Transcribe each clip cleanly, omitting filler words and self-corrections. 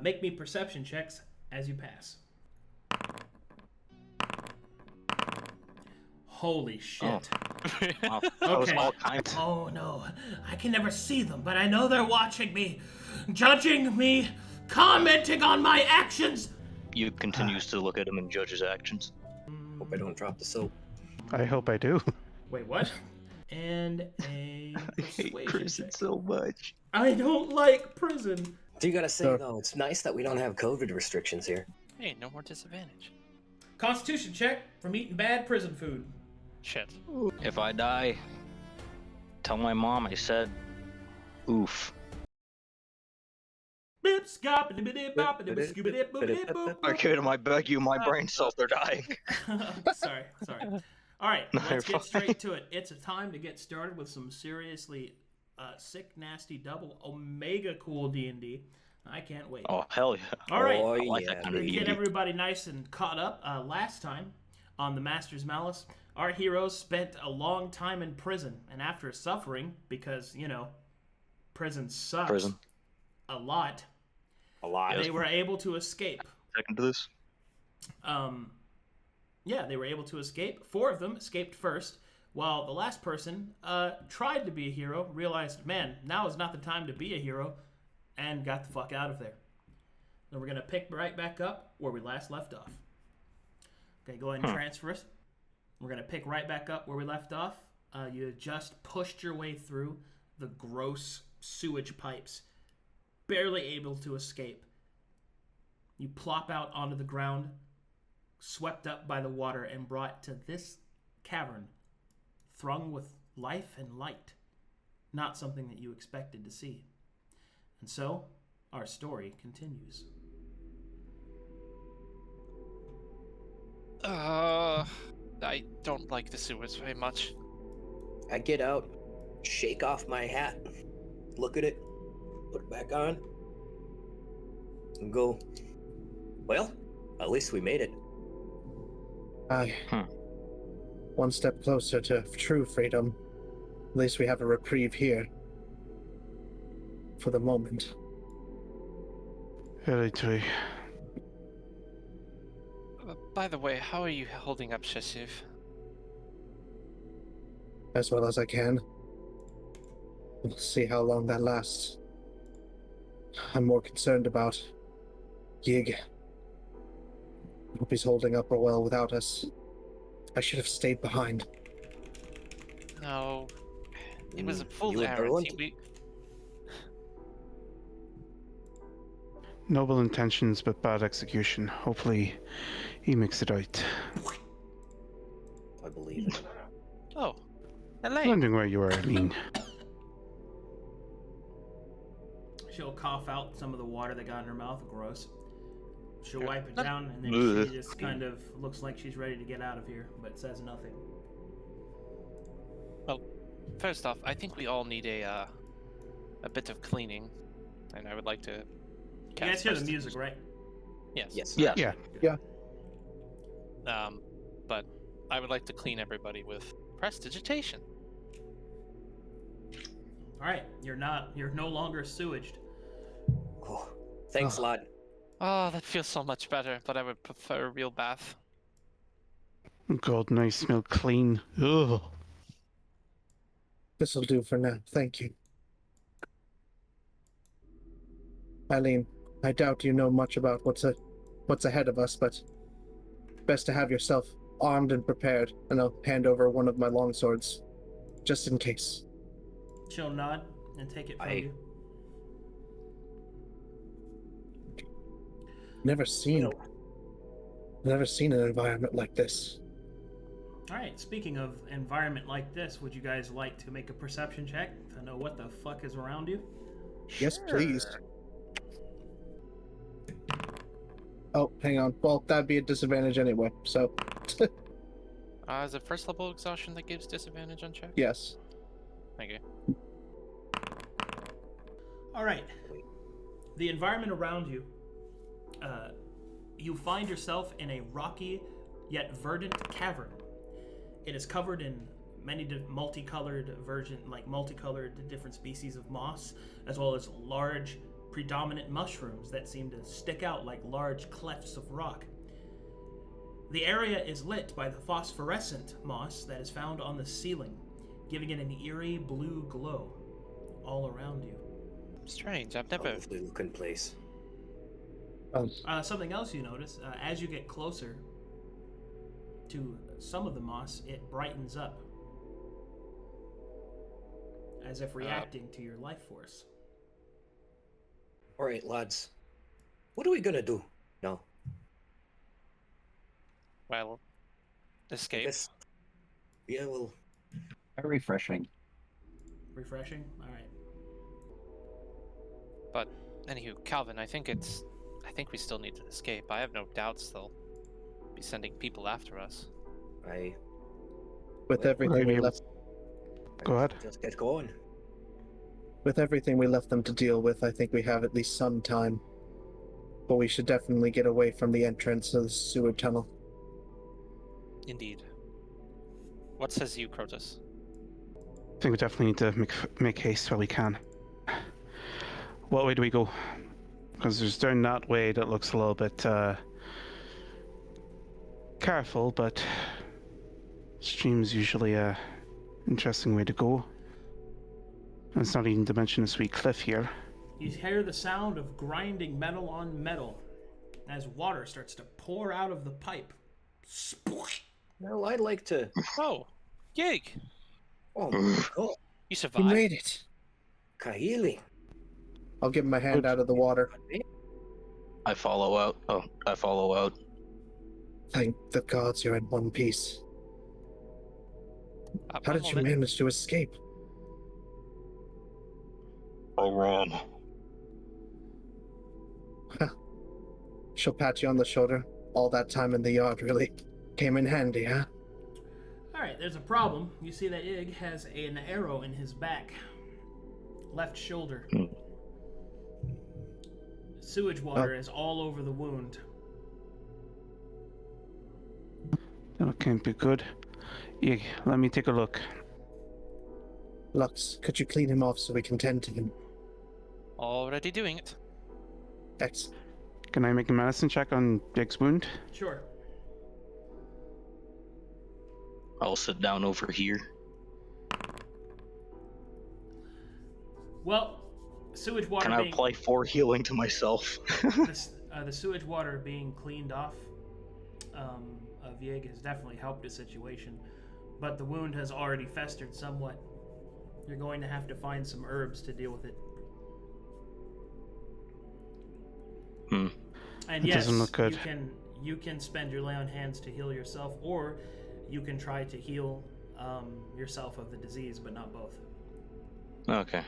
Make me perception checks as you pass. Holy shit. Wow, that was Okay. all kinds. Oh no, I can never see them, but I know they're watching me, judging me, commenting on my actions. You continues to look at him and judge his actions. Hope I don't drop the soap. I hope I do. Wait, what? And a I hate persuasion prison check. so much. I don't like prison. Do you gotta say, So- though, it's nice that we don't have COVID restrictions here. Hey, no more disadvantage. Constitution check from eating bad prison food. Shit. If I die, tell my mom I said, oof. Bip, scop, dip, bop, dip, scooby, dip, boop, dip, boop, boop. Arcadum, I beg you, my brain cells are dying. sorry. All right, No, let's you're get straight to it. It's a time to get started with some seriously sick, nasty, double omega cool D&D. I can't wait. Oh, hell yeah. All right, Oh, I like yeah. that kind of to get D&D. everybody nice and caught up, last time on the Master's Malice, our heroes spent a long time in prison, and after suffering, because, you know, prison sucks Prison. a lot, Alive. they were able to escape. Second to this. Yeah, they were able to escape. 4 of them escaped first, while the last person tried to be a hero, realized, man, now is not the time to be a hero, and got the fuck out of there. Then we're going to pick right back up where we last left off. Okay, go ahead and transfer us. We're going to pick right back up where we left off. You just pushed your way through the gross sewage pipes, barely able to escape. You plop out onto the ground, swept up by the water, and brought to this cavern, throng with life and light. Not something that you expected to see. And so, our story continues. I don't like the sewers very much. I get out, shake off my hat, look at it, put it back on, and go, well, at least we made it. Aye. One step closer to true freedom. At least we have a reprieve here. For the moment. Very true. By the way, how are you holding up, Sashiv? As well as I can. We'll see how long that lasts. I'm more concerned about Yig. Hope he's holding up well without us. I should have stayed behind. No. It was a full You were errand. brilliant. Noble intentions, but bad execution. Hopefully, he makes it out. I believe it. Oh. Elaine. Wondering where you are, Eileen. She'll cough out some of the water that got in her mouth. Gross. She'll wipe it Ugh. down, and then Ugh. she just kind of looks like she's ready to get out of here, but says nothing. First off, I think we all need a bit of cleaning, and I would like to. You guys hear the music, right? Yes. Yes. Yeah. Yeah. But I would like to clean everybody with prestidigitation. All right, you're no longer sewaged. Oh, thanks, Oh. lad. Oh, that feels so much better, but I would prefer a real bath. God, now you smell clean. Ugh. This'll do for now, thank you. Eileen, I doubt you know much about what's ahead of us, but best to have yourself armed and prepared, and I'll hand over one of my longswords, just in case. She'll nod and take it from I- you. Never seen an environment like this. All right, speaking of environment like this, would you guys like to make a perception check to know what the fuck is around you? Yes, please. Oh, hang on. Well, that'd be a disadvantage anyway, so Is it first level exhaustion that gives disadvantage on check? yes. Okay. All right. The environment around you, you find yourself in a rocky yet verdant cavern. It is covered in many multicolored different species of moss, as well as large predominant mushrooms that seem to stick out like large clefts of rock. The area is lit by the phosphorescent moss that is found on the ceiling, giving it an eerie blue glow all around you. Strange. I've never. Lovely looking place. Something else you notice, as you get closer to some of the moss, it brightens up, as if reacting to your life force. All right, lads. What are we gonna do now? Well, escape. Yeah, well, Very refreshing. Refreshing? Alright. But anywho, Calvin, I think we still need to escape. I have no doubts they'll be sending people after us. With everything we left, Go ahead. Just get going. with everything we left them to deal with, I think we have at least some time. But we should definitely get away from the entrance of the sewer tunnel. Indeed. What says you, Chrotus? I think we definitely need to make haste while we can. What way do we go? Because there's down that way that looks a little bit careful, but stream's usually a interesting way to go. And it's not even to mention this wee cliff here. You hear the sound of grinding metal on metal as water starts to pour out of the pipe. Well, I'd like to. Oh, Yig! Oh my god, You We survived. made it! Kahili. I'll give my hand out of the water. I follow out. Oh, I follow out. Thank the gods you're in one piece. How did you manage to escape? I ran. She'll pat you on the shoulder. All that time in the yard really came in handy, huh? Alright, there's a problem. You see that Ig has an arrow in his back. Left shoulder. Sewage water is all over the wound. That can't be good. Yeah, let me take a look. Lux, could you clean him off so we can tend to him? Already doing it. Excellent. Can I make a medicine check on Jake's wound? Sure. I'll sit down over here. Well, sewage water Can I being... apply 4 healing to myself? the sewage water being cleaned off of Yig has definitely helped the situation, but the wound has already festered somewhat. You're going to have to find some herbs to deal with it. And It yes, doesn't look good. you can spend your lay on hands to heal yourself, or you can try to heal yourself of the disease, but not both. Okay.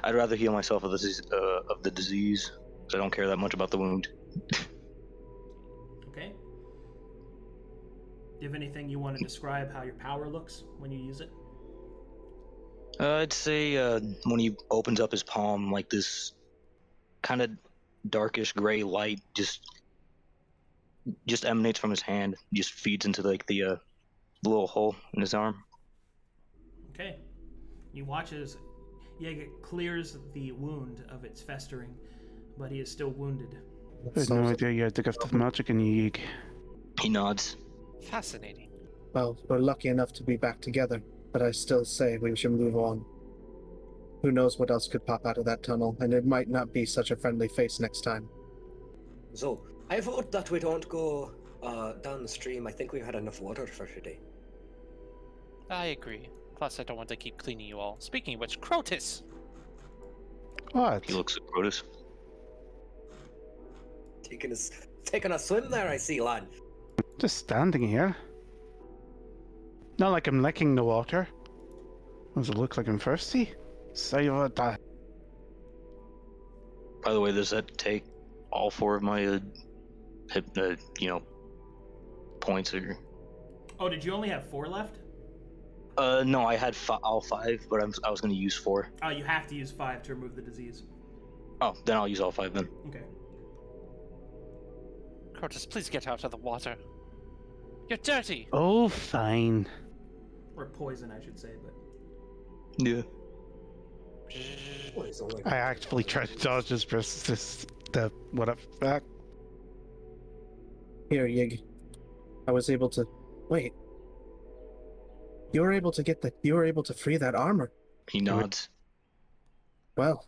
I'd rather heal myself of the disease, because I don't care that much about the wound. Okay. Do you have anything you want to describe how your power looks when you use it? I'd say when he opens up his palm, like this kind of darkish gray light just emanates from his hand, just feeds into like the little hole in his arm. Okay. You watch as Yeg clears the wound of its festering, but he is still wounded. I had no idea you had the gift of magic in you, Yig. He nods. Fascinating. Well, we're lucky enough to be back together, but I still say we should move on. Who knows what else could pop out of that tunnel, and it might not be such a friendly face next time. So, I vote that we don't go down the stream. I think we've had enough water for today. I agree. Plus, I don't want to keep cleaning you all. Speaking of which, Chrotus! What? He looks at Chrotus. Taking a swim there, I see, lad. Just standing here. Not like I'm licking the water. Does it look like I'm thirsty? Seviroth. By the way, does that take all 4 of my points or? Oh, did you only have 4 left? No, I had all 5, but I was going to use 4. Oh, you have to use 5 to remove the disease. Oh, then I'll use all 5 then. Okay. Chrotus, please get out of the water. You're dirty! Oh, fine. Or poison, I should say, but... Yeah. What is all I actively try to dodge his persist. What up? Back. Here, Yig. I was able to. Wait. You were able to You were able to free that armor. He nods. Well,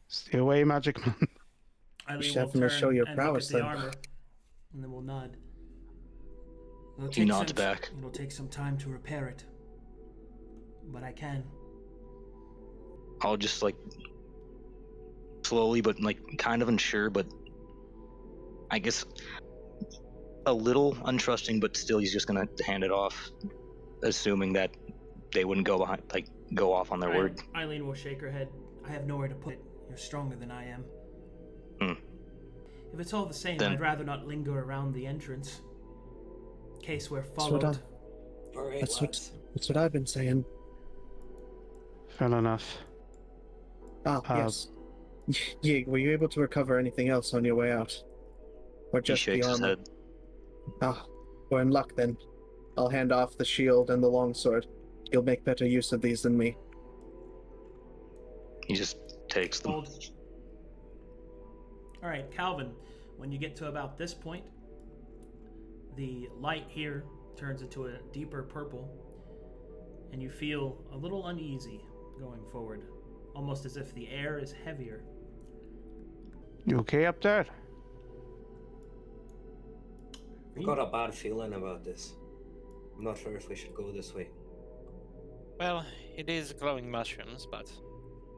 Stay away, magic man. Eileen should will definitely turn show your and prowess look at the then. armor, and then we'll nod. He nods back. It'll take some time to repair it, but I can. I'll just like slowly, but like kind of unsure, but I guess a little untrusting, but still he's just gonna hand it off, assuming that they wouldn't go behind, like go off on their word. Eileen will shake her head. I have nowhere to put it. You're stronger than I am. If it's all the same, Then- I'd rather not linger around the entrance. In case we're That's what followed. All right, that's lads. what I've been saying. Fair enough. Yes. Yig, were you able to recover anything else on your way out? Or He just the shakes his armor? head. We're in luck then. I'll hand off the shield and the longsword. You'll make better use of these than me. He just takes them. Hold. All right, Calvin. When you get to about this point, the light here turns into a deeper purple, and you feel a little uneasy going forward, almost as if the air is heavier. You okay up there? I've got a bad feeling about this. I'm not sure if we should go this way. Well, it is glowing mushrooms, but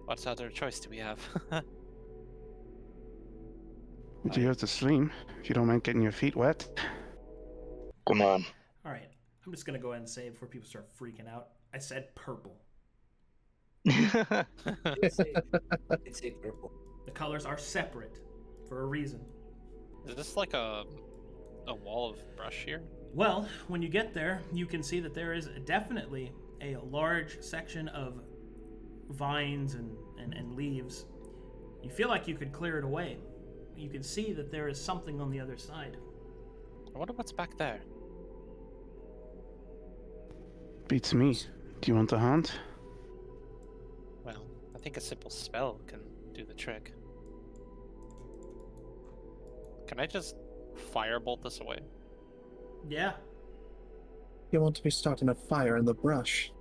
what other choice do we have? Do you have to stream? If you don't mind getting your feet wet. Come on. All right, I'm just gonna go ahead and say before people start freaking out, I said purple. It's a purple. The colors are separate for a reason. Is this like a wall of brush here? Well, when you get there, you can see that there is definitely a large section of vines and leaves. You feel like you could clear it away. You can see that there is something on the other side. I wonder what's back there. Beats me. Do you want a hand? Well, I think a simple spell can do the trick. Can I just firebolt this away? Yeah. You want to be starting a fire in the brush.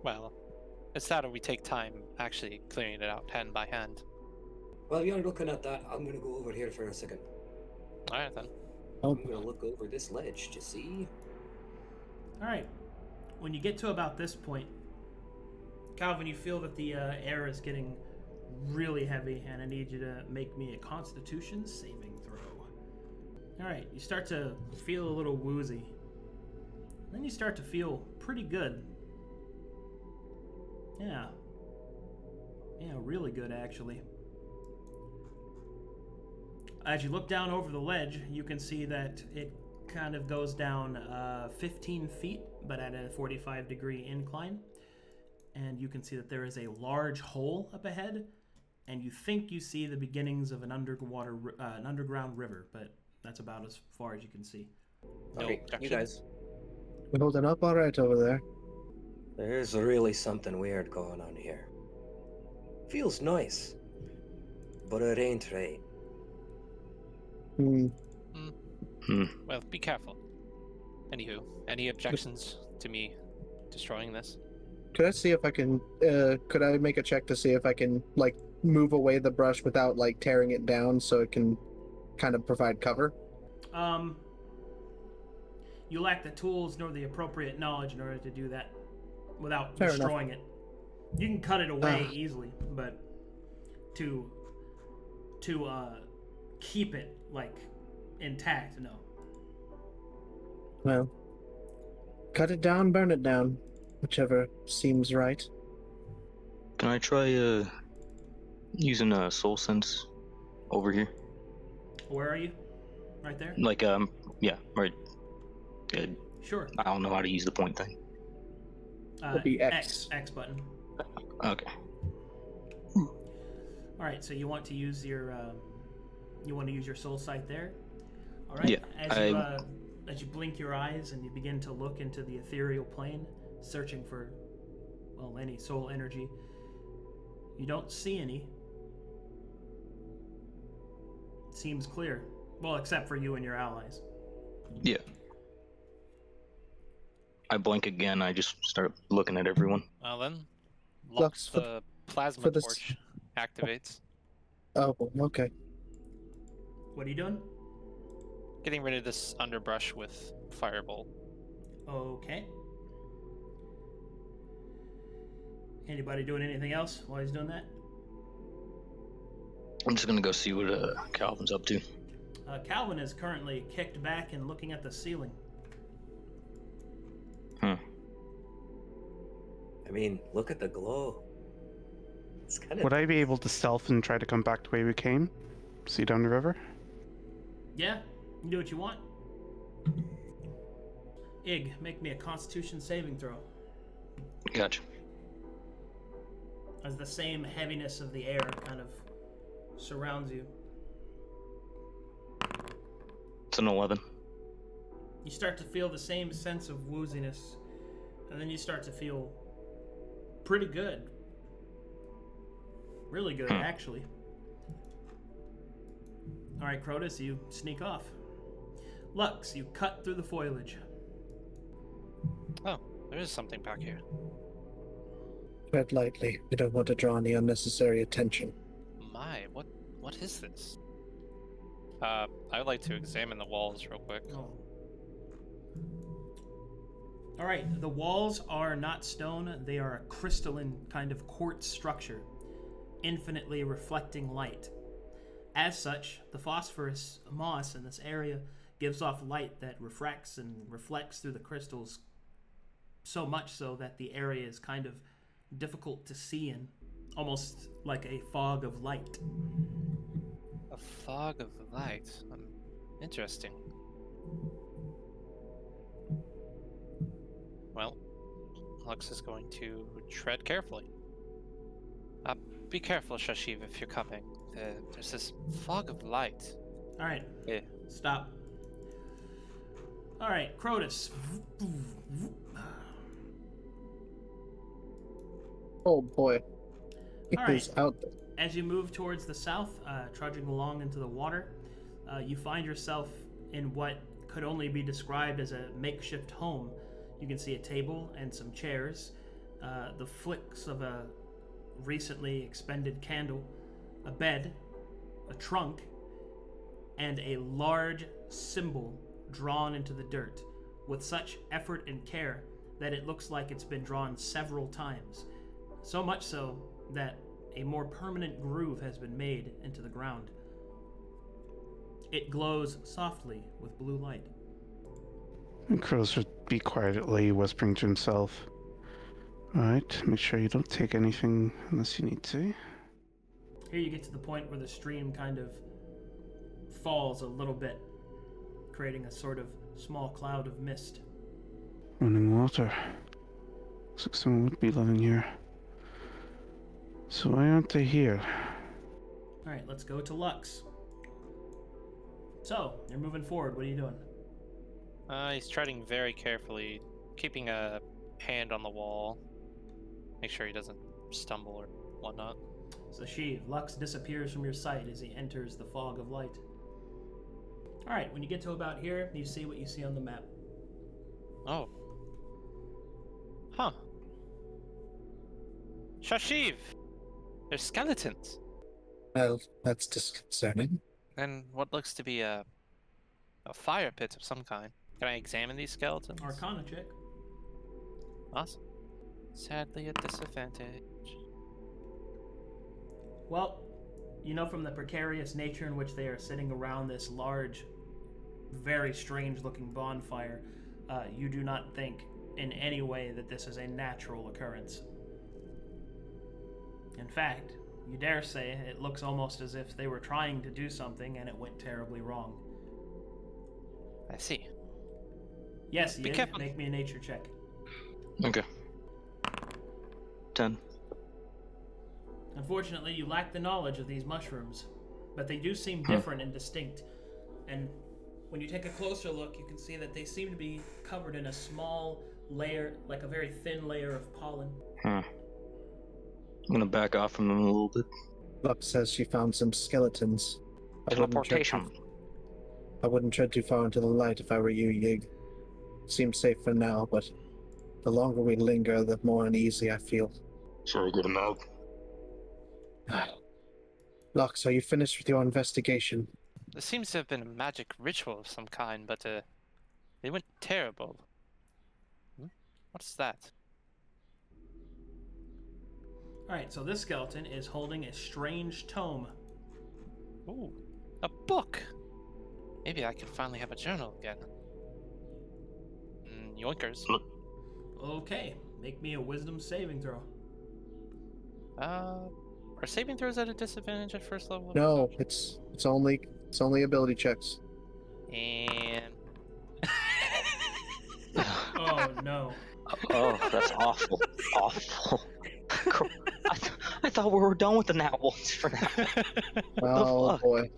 Well, it's that or we take time actually clearing it out hand by hand. While you're looking at that, I'm gonna go over here for a second. Alright then. Oh, I'm gonna look over this ledge to see. All right. When you get to about this point, Calvin, you feel that the air is getting really heavy, and I need you to make me a Constitution saving throw. All right. You start to feel a little woozy. Then you start to feel pretty good. Yeah. Yeah, really good, actually. As you look down over the ledge, you can see that it kind of goes down 15 feet, but at a 45-degree incline. And you can see that there is a large hole up ahead, and you think you see the beginnings of an underground river, but that's about as far as you can see. No Okay, you objection. guys. you holding up all right over there? There's really something weird going on here. Feels nice, but it ain't right. Well, be careful. Anywho, any objections to me destroying this? Could I see if I can? Could I make a check to see if I can like move away the brush without like tearing it down, so it can kind of provide cover? You lack the tools nor the appropriate knowledge in order to do that without Fair enough. destroying it. You can cut it away easily, but to keep it like intact, no. Well, cut it down, burn it down, whichever seems right. Can I try using a soul sense over here? Where are you? Right there? Like yeah, right. Good. Sure. I don't know how to use the point thing. It'll be X. X button. Okay. All right. So you want to use your soul sight there. All right. Yeah. As you blink your eyes and you begin to look into the ethereal plane, searching for well, any soul energy. You don't see any. Seems clear. Well, except for you and your allies. Yeah. I blink again. I just start looking at everyone. Well then, Lux, the plasma for this- torch activates. Oh, okay. What are you doing? Getting rid of this underbrush with firebolt. Okay. Anybody doing anything else while he's doing that? I'm just gonna go see what Calvin's up to. Calvin is currently kicked back and looking at the ceiling. Hmm. I mean, look at the glow. It's kind of. Would I be able to stealth and try to come back the way we came? See down the river? Yeah, you can do what you want. Ig, make me a Constitution saving throw. Gotcha. As the same heaviness of the air kind of surrounds you. It's an 11. You start to feel the same sense of wooziness, and then you start to feel pretty good. Really good, actually. Alright, Chrotus, you sneak off. Lux, you cut through the foliage. Oh, there is something back here. Tread lightly. We don't want to draw any unnecessary attention. My, what is this? I would like to examine the walls real quick. Oh. Alright, the walls are not stone, they are a crystalline kind of quartz structure, infinitely reflecting light. As such, the phosphorus moss in this area gives off light that refracts and reflects through the crystals, so much so that the area is kind of difficult to see in, almost like a fog of light. A fog of light. Interesting. Well, Lux is going to tread carefully. Be careful, Sashiv, if you're coming. There's this fog of light. Alright, Yeah. stop. Alright, Chrotus. Oh boy. It All goes right. out there. As you move towards the south, trudging along into the water, you find yourself in what could only be described as a makeshift home. You can see a table and some chairs, the flicks of a recently expended candle, a bed, a trunk, and a large symbol drawn into the dirt with such effort and care that it looks like it's been drawn several times. So much so that a more permanent groove has been made into the ground. It glows softly with blue light. And Kroos would be quietly whispering to himself. Alright, make sure you don't take anything unless you need to. Here you get to the point where the stream kind of falls a little bit, creating a sort of small cloud of mist. Running water. Looks like someone would be living here. So why aren't they here? Alright, let's go to Lux. So, you're moving forward. What are you doing? He's treading very carefully, keeping a hand on the wall. Make sure he doesn't stumble or whatnot. Sashiv, Lux disappears from your sight as he enters the fog of light. Alright, when you get to about here, you see what you see on the map. Oh. Huh. Sashiv! There's skeletons. Well, that's disconcerting. And what looks to be a fire pit of some kind. Can I examine these skeletons? Arcana check. Awesome. Sadly a disadvantage. Well, you know from the precarious nature in which they are sitting around this large, very strange-looking bonfire, you do not think in any way that this is a natural occurrence. In fact, you dare say it looks almost as if they were trying to do something and it went terribly wrong. I see. Yes, Be Yig, careful. make me a nature check. Okay. 10. Unfortunately, you lack the knowledge of these mushrooms, but they do seem different and distinct. And when you take a closer look, you can see that they seem to be covered in a small layer, like a very thin layer of pollen. I'm gonna back off from them a little bit. Lux says she found some skeletons. Teleportation. I wouldn't tread too far into the light if I were you, Yig. Seems safe for now, but the longer we linger, the more uneasy I feel. Shall we get him out? Lux, are you finished with your investigation? There seems to have been a magic ritual of some kind, but they went terrible. What's that? Alright, so this skeleton is holding a strange tome. Ooh, a book! Maybe I can finally have a journal again. Yoinkers. Okay, make me a wisdom saving throw. Are saving throws at a disadvantage at first level? No, it's only ability checks. And Oh no. Oh, that's awful. Awful. I thought we were done with the nat ones for now. Oh fuck? boy.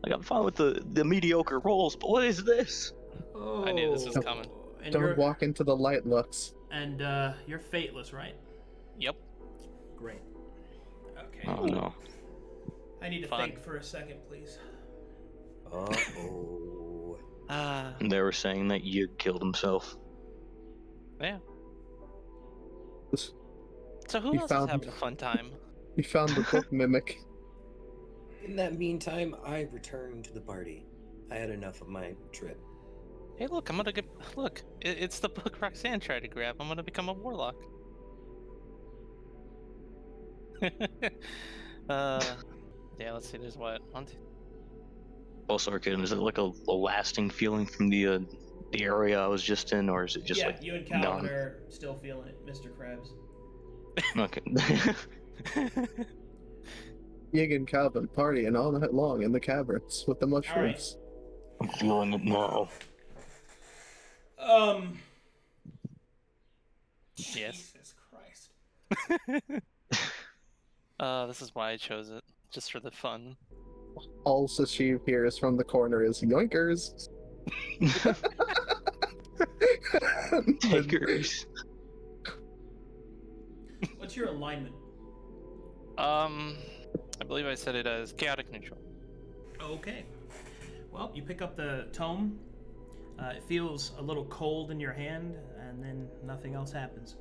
Like, I'm fine with the mediocre rolls, but what is this? Oh. I knew this was coming. And Don't walk into the light, Lux. And you're fateless, right? Yep. Great. Okay. Oh no. I need to Fun. think for a second, please. Uh-oh. They were saying that Yig killed himself. Yeah. So who We else found- is having a fun time? We found the book mimic. In that meantime, I returned to the party. I had enough of my trip. Hey, look! I'm gonna get. Look, it's the book Roxanne tried to grab. I'm gonna become a warlock. Yeah. Let's see. There's what? 1, 2. Also, Arcadum, is it like a lasting feeling from the area I was just in, or is it just yeah, like you and Calvin none? are still feeling it, Mr. Krabs. Okay. Yig and Calvin partying all night long in the caverns with the mushrooms. I'm feeling it now. Yes. Jesus Christ. This is why I chose it, just for the fun. All Sashiv hears from the corner is yoinkers. Takers. What's your alignment? I believe I said it as chaotic neutral. Okay. Well, you pick up the tome. It feels a little cold in your hand, and then nothing else happens.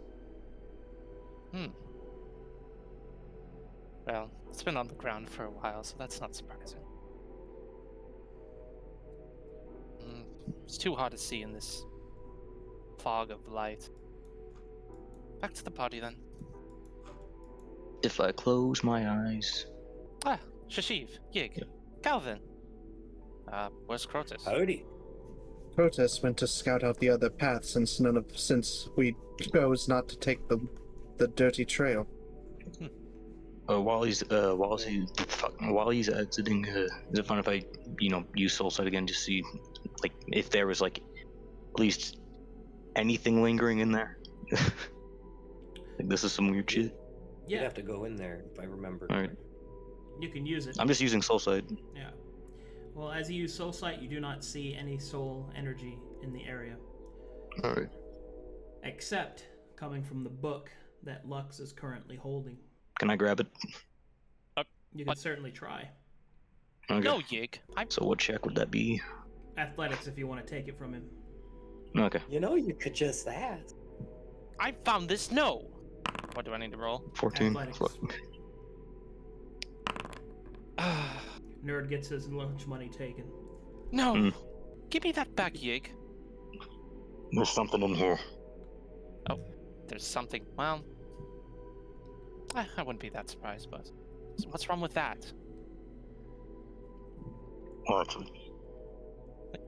Well, it's been on the ground for a while, so that's not surprising. It's too hard to see in this fog of light. Back to the party then. If I close my eyes. Ah, Sashiv, Yig, Yeah. Calvin. Where's Chrotus? Howdy. Chrotus went to scout out the other path since we chose not to take the dirty trail. While he's exiting, is it fun if I, use Soul Sight again, just see, like, if there was like at least anything lingering in there? Like, this is some weird shit. You'd Yeah, have to go in there, if I remember. All right. you can use it. I'm just using Soul Sight. Yeah. Well, as you use Soul Sight, you do not see any soul energy in the area, All right. except coming from the book that Lux is currently holding. Can I grab it? You can What? certainly try. Okay. No, Yig. So what check would that be? Athletics if you want to take it from him. Okay. You know, you could just ask. I found this. No. What do I need to roll? 14. Athletics. Ah, Nerd gets his lunch money taken. no. Hmm. Give me that back, Yig. There's something in here. There's something. Well, I wouldn't be that surprised, but what's wrong with that? What?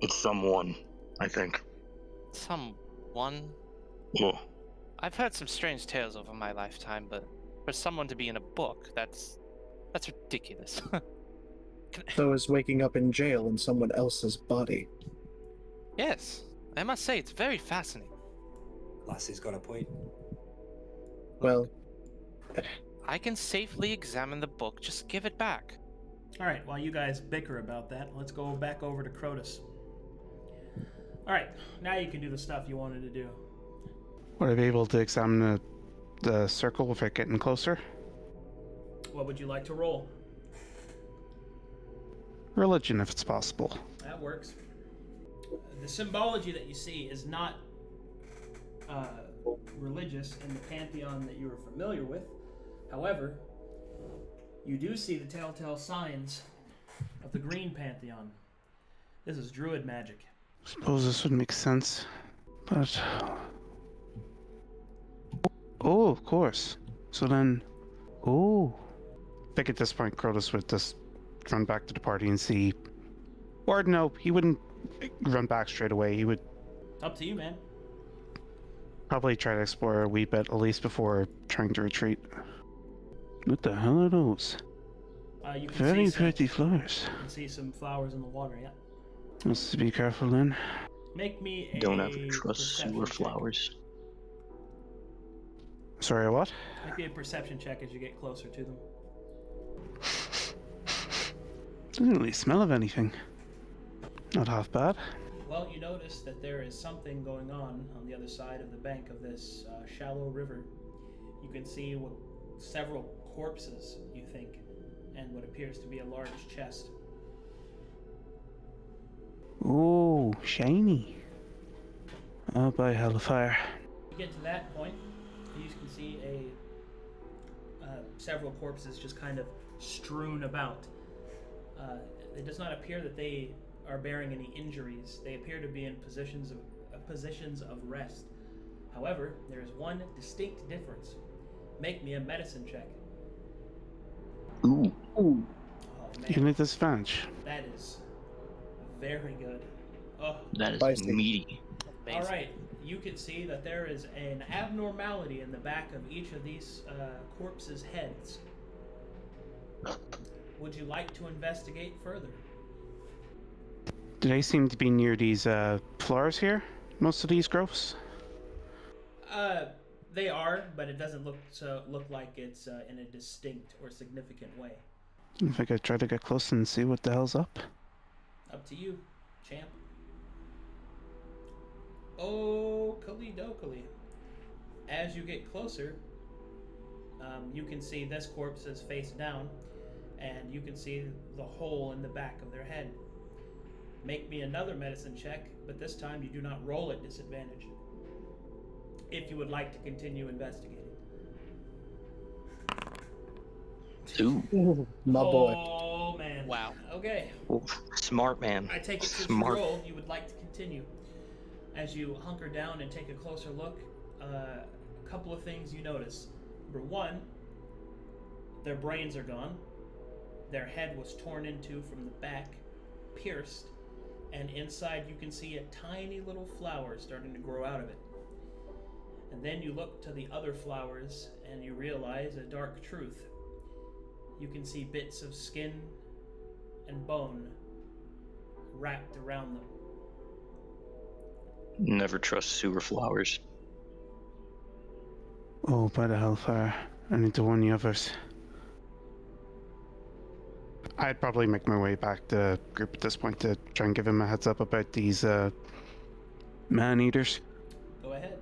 It's someone, I think. Someone? Yeah. I've heard some strange tales over my lifetime, but for someone to be in a book, that's ridiculous. So is waking up in jail in someone else's body. Yes, I must say it's very fascinating. Lassie's got a point. Well, I can safely examine the book. Just give it back. All right, while you guys bicker about that, let's go back over to Chrotus. All right, now you can do the stuff you wanted to do. Were I able to examine the circle without getting closer. What would you like to roll? Religion, if it's possible. That works. The symbology that you see is not religious in the pantheon that you are familiar with. However, you do see the telltale signs of the green pantheon. This is druid magic. Suppose this would make sense, but... Oh, of course. So then... Oh. I think at this point, Chrotus would just run back to the party and see... Or no, he wouldn't run back straight away. He would Up to you, man. probably try to explore a wee bit, at least before trying to retreat. What the hell are those? You can Very see some, pretty flowers. you can see some flowers in the water, yeah. Let's be careful then. Make me a Don't ever trust perception sewer check. flowers. Sorry, what? Make me a perception check as you get closer to them. Doesn't really smell of anything. Not half bad. Well, you notice that there is something going on the other side of the bank of this shallow river. You can see several corpses, you think, and what appears to be a large chest. Oh, shiny. Oh, by hellfire. You get to that point, you can see several corpses just kind of strewn about. It does not appear that they are bearing any injuries. They appear to be in positions of rest. However, there is one distinct difference. Make me a medicine check. Ooh. Oh You man, need disadvantage. that is very good. Oh, That is Spicy. meaty. Amazing. all right. You can see that there is an abnormality in the back of each of these corpses' heads. Would you like to investigate further? Do they seem to be near these flowers here? Most of these growths? They are, but it doesn't look like it's in a distinct or significant way. If I could try to get close and see what the hell's up. Up to you, champ. Oh, Kalidokali. As you get closer, you can see this corpse is face down, and you can see the hole in the back of their head. Make me another medicine check, but this time you do not roll at disadvantage. If you would like to continue investigating. Ooh. My boy. Oh, man. Wow. Okay. Oh, smart man. I take it since Smart. you rolled, you would like to continue. As you hunker down and take a closer look, a couple of things you notice. Number one, their brains are gone. Their head was torn into from the back, pierced, and inside you can see a tiny little flower starting to grow out of it. And then you look to the other flowers and you realize a dark truth. You can see bits of skin and bone wrapped around them. Never trust sewer flowers. Oh, by the hellfire. I need to warn the others. I'd probably make my way back to the group at this point to try and give him a heads up about these man-eaters. Go ahead.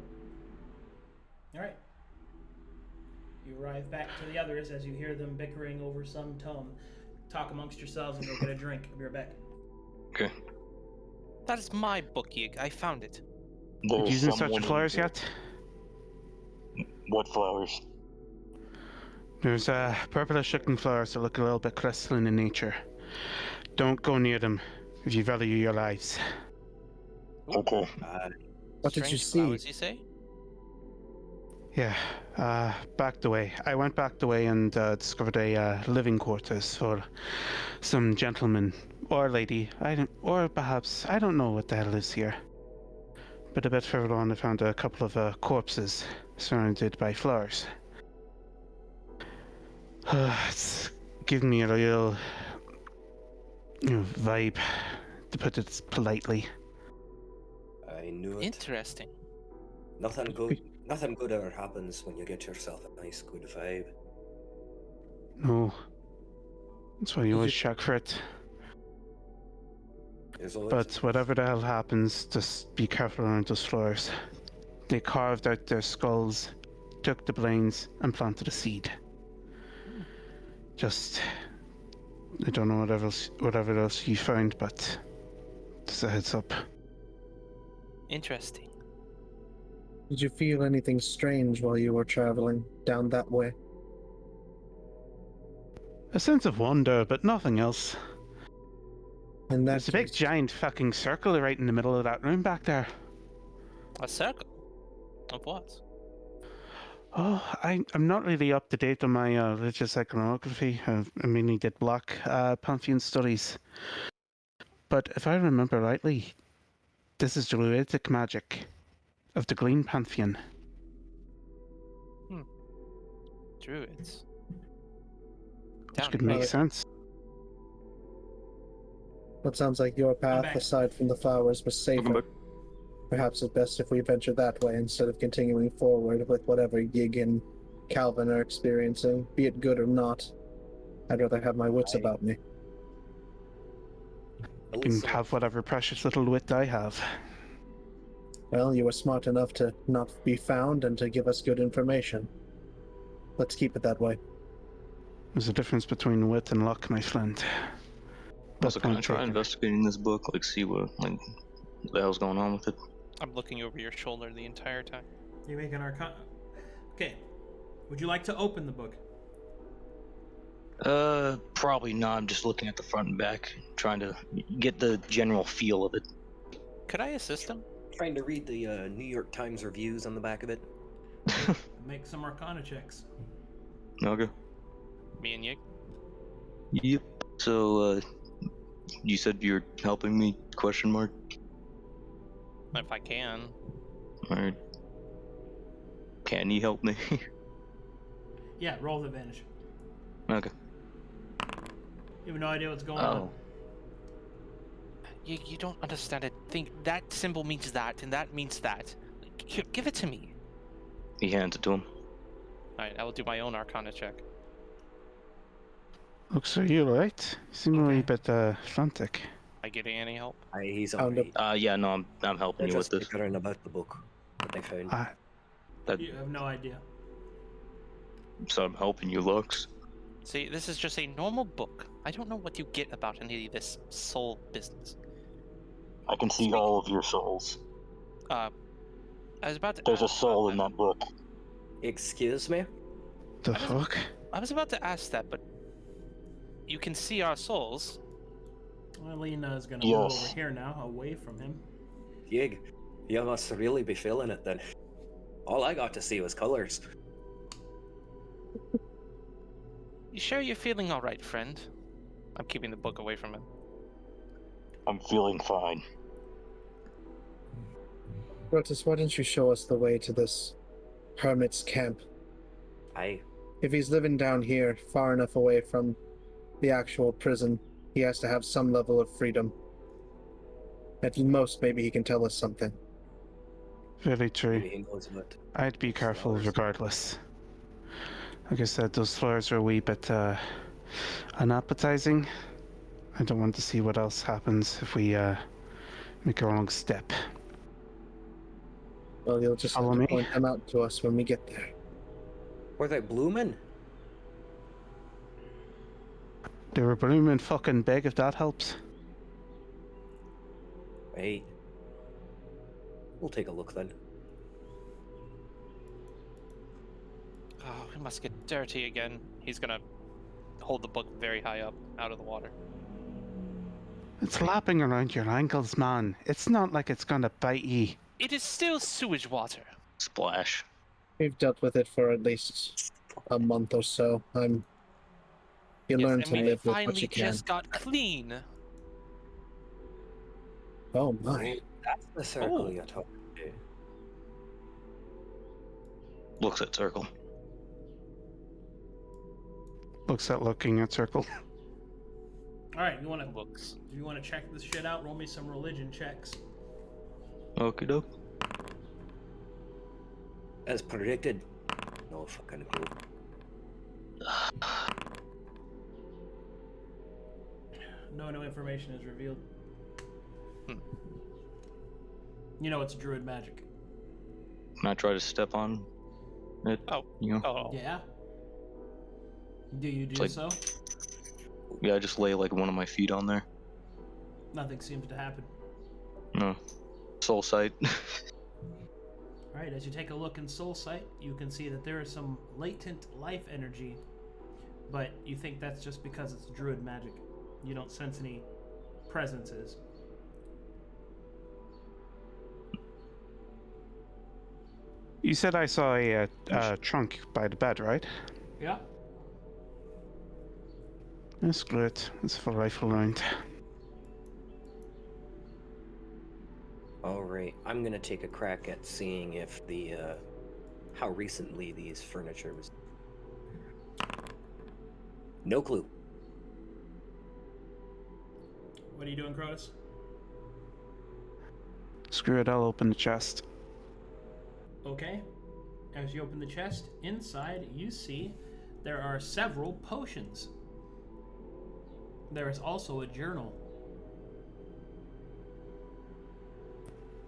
Alright. You arrive back to the others as you hear them bickering over some tome. Talk amongst yourselves and go get a drink. I'll be right back. Okay. That is my book, Yig. I found it. Have you used such flowers yet? What flowers? There's purplish-looking flowers that look a little bit crystalline in nature. Don't go near them if you value your lives. Okay. What did you Strange see? flowers, you say? Yeah, backed away. I went backed away and discovered a living quarters for some gentleman or lady. Or perhaps, I don't know what the hell is here. But a bit further on, I found a couple of corpses surrounded by flowers. It's giving me a real vibe, to put it politely. I knew it. Interesting. Nothing good ever happens when you get yourself a nice good vibe. No. That's why you always check for it. There's always But whatever the hell happens, just be careful around those flowers. They carved out their skulls took the brains and planted a seed. Just, I don't know whatever else you found, but just a heads up. Interesting. Did you feel anything strange while you were traveling down that way? A sense of wonder, but nothing else. And There's a big case, giant fucking circle right in the middle of that room back there. A circle? Of what? Oh, I'm not really up to date on my religious iconography. I mainly did Black Pantheon studies. But if I remember rightly, this is druidic magic of the Green Pantheon. Druids. Which could make sense. what sounds like your path, back. aside from the flowers, was safer. Perhaps it's best if we venture that way instead of continuing forward with whatever Yig and Calvin are experiencing, be it good or not. I'd rather have my wits about me. You can have whatever precious little wit I have. Well, you were smart enough to not be found and to give us good information. Let's keep it that way. There's a difference between wit and luck, my friend. Also, can I point try taken. investigating this book, like see what the hell's going on with it? I'm looking over your shoulder the entire time. You make an arcana. Okay. Would you like to open the book? Probably not. I'm just looking at the front and back, trying to get the general feel of it. Could I assist him? Trying to read the New York Times reviews on the back of it. Make some arcana checks. Okay. Me and Yig? Yep. So, you said you're helping me? Question mark. If I can. Alright. Can you help me? Yeah, roll with advantage. Okay. You have no idea what's going Oh. on. You don't understand it. Think that symbol means that, and that means that. Here, give it to me. He hands it to him. Alright, I will do my own arcana check. Looks like you're right. You seem a wee bit frantic. I getting any help? He's Found alright. Yeah, no, I'm helping They're you with just this. bickering about the book that they found. You have no idea. So I'm helping you, Lux. See, this is just a normal book. I don't know what you get about any of this soul business. I can see all of your souls. I was about to. There's a ask soul about in that. that book. Excuse me? The fuck? I was about to ask that, but you can see our souls. Well, Lena is going to move Yes. over here now, away from him. Yig, you must really be feeling it then. All I got to see was colors. You sure you're feeling all right, friend? I'm keeping the book away from him. I'm feeling fine. Chrotus, why don't you show us the way to this hermit's camp? If he's living down here, far enough away from the actual prison, he has to have some level of freedom. At most, maybe he can tell us something. Very true. Maybe he knows what. I'd be careful regardless. Like I said, those flowers are a wee bit unappetizing. I don't want to see what else happens if we make a wrong step. Well, you'll just have Follow to me. point them out to us when we get there. Were they blooming? They were blooming fucking big, if that helps. Right. We'll take a look then. Oh, we must get dirty again. He's gonna hold the book very high up, out of the water. It's lapping around your ankles, man. It's not like it's gonna bite ye. It is still sewage water. Splash. We've dealt with it for at least a month or so. You Yes, learn and to we live with what finally you can. just got clean. Oh my. That's the circle Oh. you're talking to. Looks at circle. Looks at looking at circle. All right, you want to Looks. do you want to check this shit out? Roll me some religion checks. Okie doke. As predicted. No fucking clue. No information is revealed. Hmm. You know it's druid magic. Can I try to step on Oh. You know, Oh. Yeah. Do you do like- so? yeah, I just lay like one of my feet on there. Nothing seems to happen. No, soul sight. All right, as you take a look in Soul Sight, you can see that there is some latent life energy, but you think that's just because it's druid magic. You don't sense any presences. You said I saw a trunk by the bed, right? Yeah. That's great. That's for rifle round. All right, I'm gonna take a crack at seeing if the how recently these furniture was. No clue. What are you doing, Chrotus? Screw it, I'll open the chest. Okay. As you open the chest, inside you see there are several potions. There is also a journal.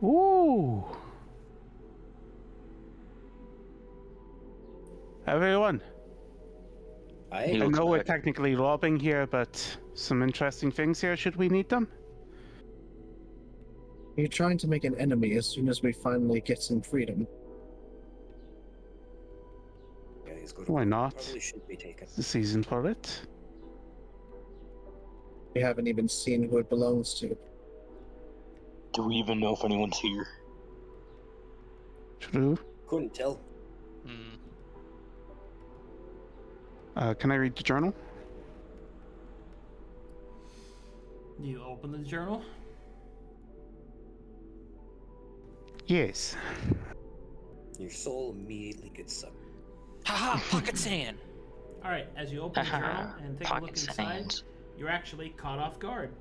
Ooh! Everyone, I He I looks know we're back. technically robbing here, but some interesting things here. Should we need them? Are you trying to make an enemy as soon as we finally get some freedom? guys go. Why not? Probably should be taken. It's the season for it. We haven't even seen who it belongs to. Do we even know if anyone's here? True. Couldn't tell. Hmm. Can I read the journal? You open the journal. Yes. Your soul immediately gets sucked. Haha, pocket sand! All right, as you open the journal and take a look Pocket inside, sands. you're actually caught off guard.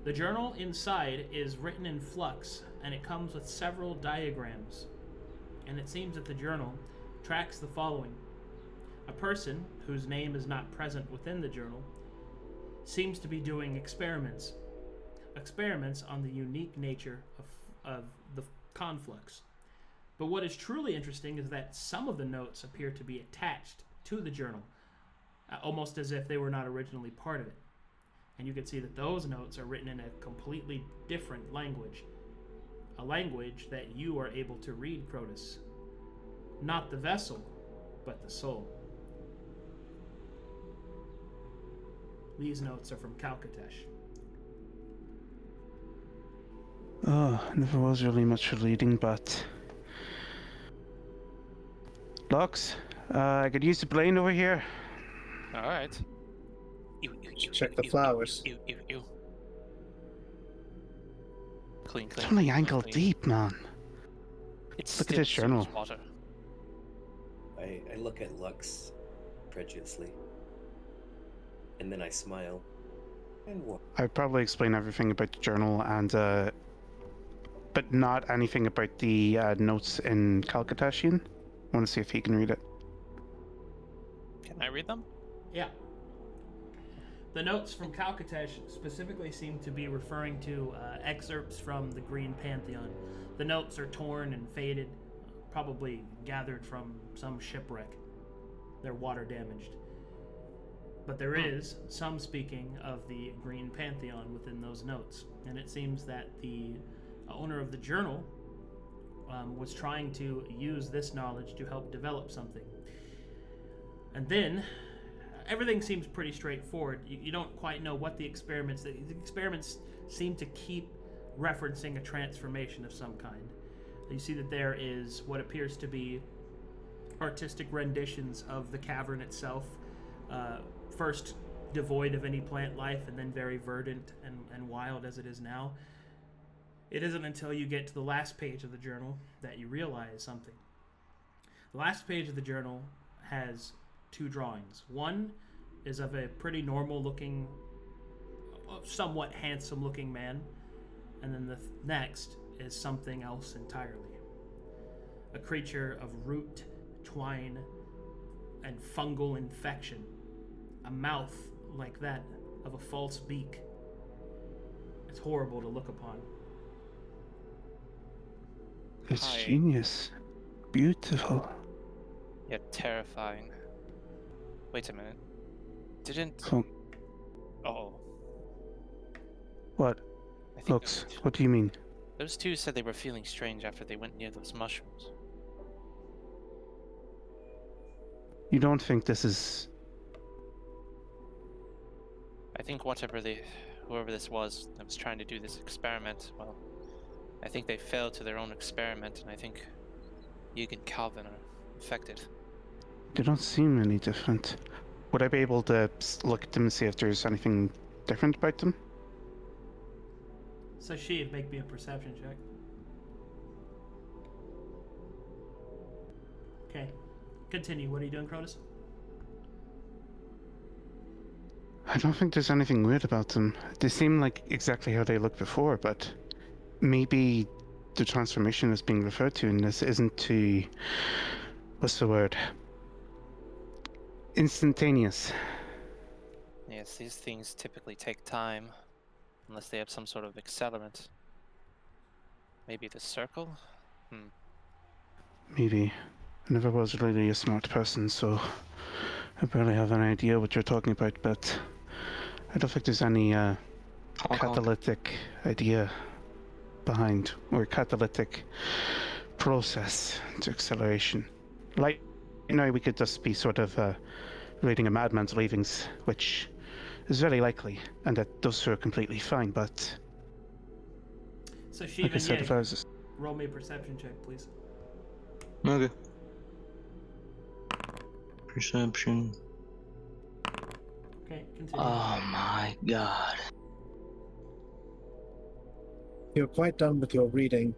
The journal inside is written in flux, and it comes with several diagrams. And it seems that the journal tracks the following. A person, whose name is not present within the journal, seems to be doing experiments. Experiments on the unique nature of the conflux. But what is truly interesting is that some of the notes appear to be attached to the journal, almost as if they were not originally part of it. And you can see that those notes are written in a completely different language. A language that you are able to read, Chrotus. Not the vessel, but the soul. These notes are from Calcatesh. Oh, never was really much for reading, but... Lux, I could use the plane over here. Alright. Check the flowers. Clean. It's only ankle clean. deep, man. It's Look at still this journal. sewage water. I look at Lux incredulously, and then I smile. And what? I'd probably explain everything about the journal and, but not anything about the notes in Calcateshian. I want to see if he can read it. Can I read them? Yeah. The notes from Calcatesh specifically seem to be referring to excerpts from the Green Pantheon. The notes are torn and faded, probably gathered from some shipwreck. They're water damaged. But there is some speaking of the Green Pantheon within those notes. And it seems that the owner of the journal was trying to use this knowledge to help develop something. And then everything seems pretty straightforward. You don't quite know what the experiments seem to keep referencing a transformation of some kind. You see that there is what appears to be artistic renditions of the cavern itself, first devoid of any plant life and then very verdant and wild as it is now. It isn't until you get to the last page of the journal that you realize something. The last page of the journal has two drawings. One is of a pretty normal looking, somewhat handsome looking man, and then the next is something else entirely. A creature of root, twine, and fungal infection. A mouth like that of a false beak. It's horrible to look upon. It's Hi. genius. beautiful. Yet terrifying. Wait a minute. Didn't... So, Uh-oh. what? I think Lux, what do you mean? those two said they were feeling strange after they went near those mushrooms. You don't think this is... I think whoever this was that was trying to do this experiment, well, I think they failed to their own experiment, and I think Yig and Calvin are infected. They don't seem any different. Would I be able to look at them and see if there's anything different about them? Sashiv, make me a perception check. Okay. Continue. What are you doing, Chrotus? I don't think there's anything weird about them. They seem like exactly how they looked before, but maybe the transformation that's being referred to in this isn't too... What's the word? Instantaneous. Yes, these things typically take time, unless they have some sort of accelerant. Maybe the circle? Maybe. I never was really a smart person, so I barely have an idea what you're talking about, but I don't think there's any catalytic idea behind, or catalytic process to acceleration. Like, we could just be sort of reading a madman's leavings, which is very likely, and that those two are completely fine, but... Sashiv like I and said, if I Yig, was... roll me a perception check, please. Okay. Perception. Okay, continue. Oh my god. You're quite done with your reading.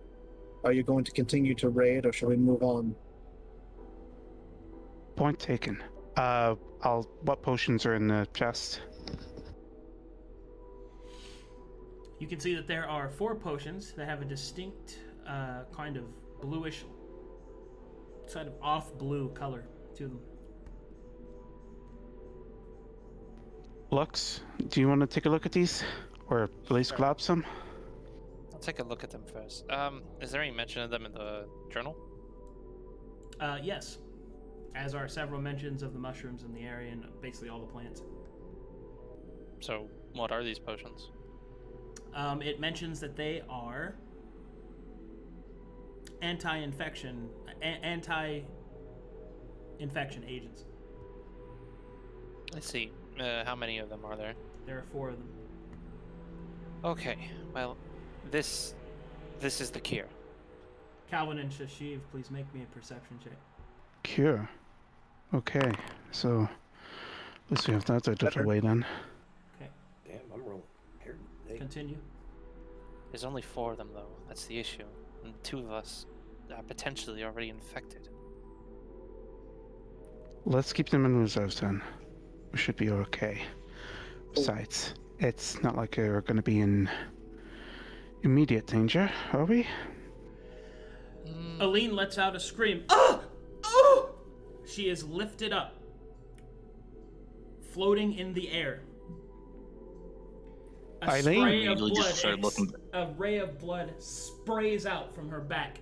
Are you going to continue to raid, or shall we move on? Point taken. What potions are in the chest? You can see that there are 4 potions that have a distinct kind of bluish, sort of off blue color to them. Lux, do you want to take a look at these? Or at least Sure. grab some? I'll take a look at them first. Is there any mention of them in the journal? Yes, as are several mentions of the mushrooms in the area and basically all the plants. So, what are these potions? It mentions that they are anti-infection agents. Let's see. How many of them are there? There are 4 of them. Okay, well, this is the cure. Calvin and Sashiv, please make me a perception check. Cure. Okay, so at least we have that out of the way then. Damn, I'm rolling. Here, hey. Continue. There's only 4 of them, though. That's the issue. And 2 of us are potentially already infected. Let's keep them in reserve then. We should be okay. Besides, it's not like we're going to be in immediate danger, are we? Aline lets out a scream. Oh! Oh! She is lifted up, floating in the air. A spray of blood, a ray of blood sprays out from her back.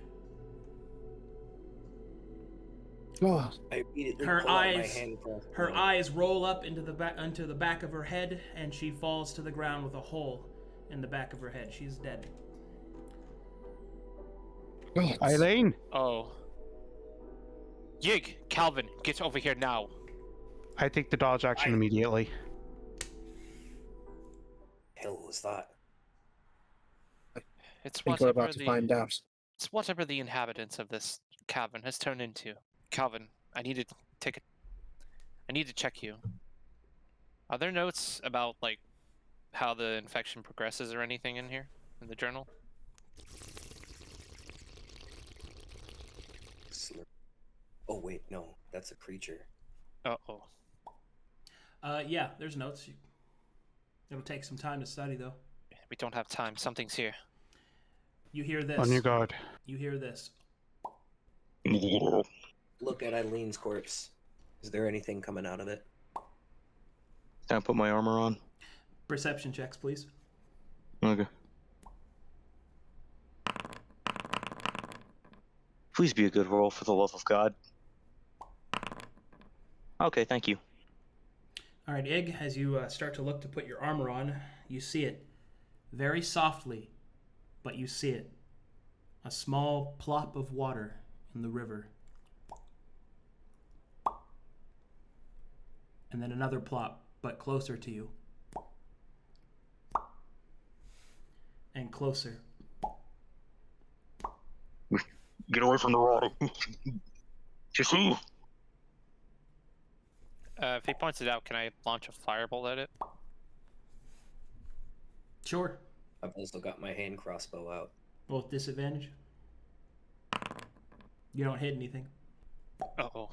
Oh, I immediately Her pull out my eyes, hand crossbow. her eyes roll up into the back of her head, and she falls to the ground with a hole in the back of her head. She's dead. God. Eileen! Oh. Yig, Calvin, get over here now. I take the dodge action immediately. Hell was that? I It's think we're whatever about to find out. It's whatever the inhabitants of this cavern has turned into. Calvin, I need to check you. Are there notes about, like, how the infection progresses or anything in here? In the journal? Oh wait, no, that's a creature. Uh-oh. Yeah, there's notes. It'll take some time to study, though. We don't have time. Something's here. You hear this. On your guard. You hear this. Look at Eileen's corpse. Is there anything coming out of it? Can I put my armor on? Perception checks, please. Okay. Please be a good roll for the love of God. Okay, thank you. All right, Ig, as you start to look to put your armor on, you see it very softly, but you see it. A small plop of water in the river. And then another plop, but closer to you. And closer. Get away from the water. Sashiv! If he points it out, can I launch a firebolt at it? Sure. I've also got my hand crossbow out. Both disadvantage. You don't hit anything. Uh-oh.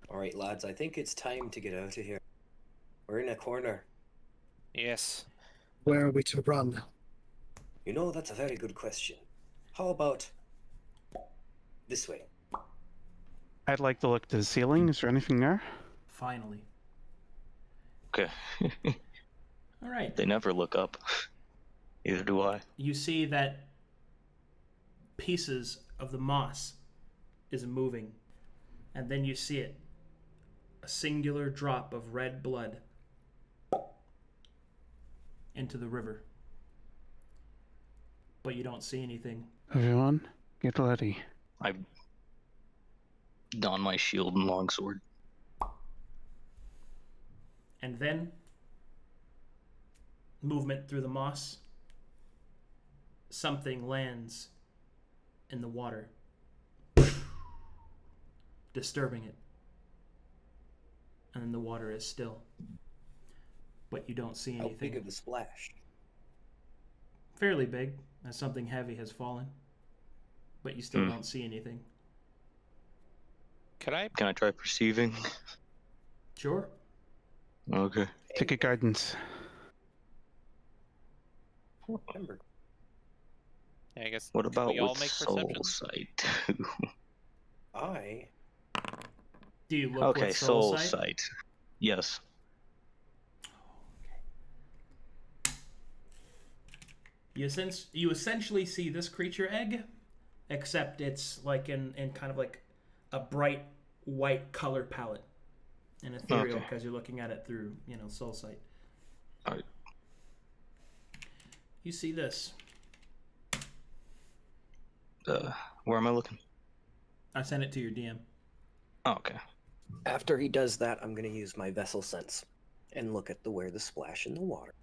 Alright, lads, I think it's time to get out of here. We're in a corner. Yes. Where are we to run? You know, that's a very good question. How about this way? I'd like to look to the ceiling. Is there anything there? Finally. Okay. All right. They never look up. Neither do I. You see that pieces of the moss is moving, and then you see it. A singular drop of red blood into the river. But you don't see anything. Everyone, get ready. I don my shield and longsword. And then, movement through the moss. Something lands in the water, disturbing it. And then the water is still. But you don't see anything. How big of a splash? Fairly big, as something heavy has fallen. But you still don't see anything. Can I? Can I try perceiving? Sure. Okay. Take a guidance. Remember. Yeah, I guess. What about we all with make soul perceptions? sight? Do you look Okay, with soul sight? sight. Yes. You essentially see this creature egg, except it's like in kind of like a bright white color palette, and ethereal Okay. because you're looking at it through soul sight. All right. You see this. Where am I looking? I sent it to your DM. Oh, okay. After he does that, I'm going to use my vessel sense and look at where the splash in the water.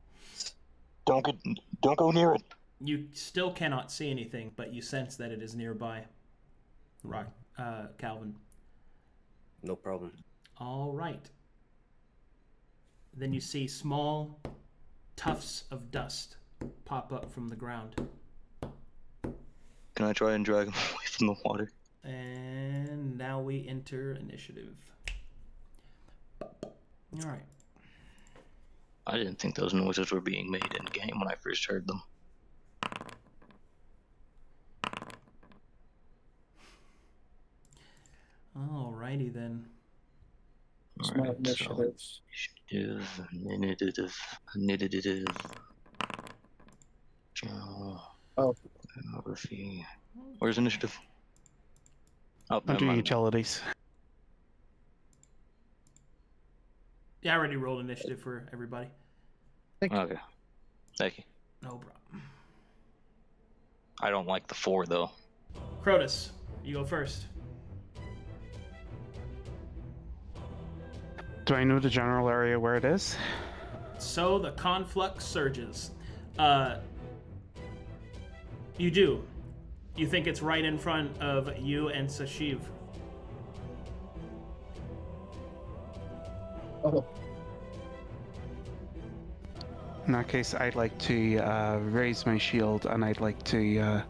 Don't go near it. You still cannot see anything, but you sense that it is nearby. Calvin. No problem. All right. Then you see small tufts of dust pop up from the ground. Can I try and drag him away from the water? And now we enter initiative. All right. I didn't think those noises were being made in game when I first heard them. Alrighty then. Small Alright, so initiatives. initiative. Oh. Geography. Where's initiative? Oh, never Under mind. utilities. Yeah, I already rolled initiative for everybody. Okay. Thank you. No problem. I don't like the 4 though. Chrotus, you go first. Do I know the general area where it is? So the conflux surges. You do. You think it's right in front of you and Sashiv. Oh. In that case, I'd like to raise my shield, and I'd like to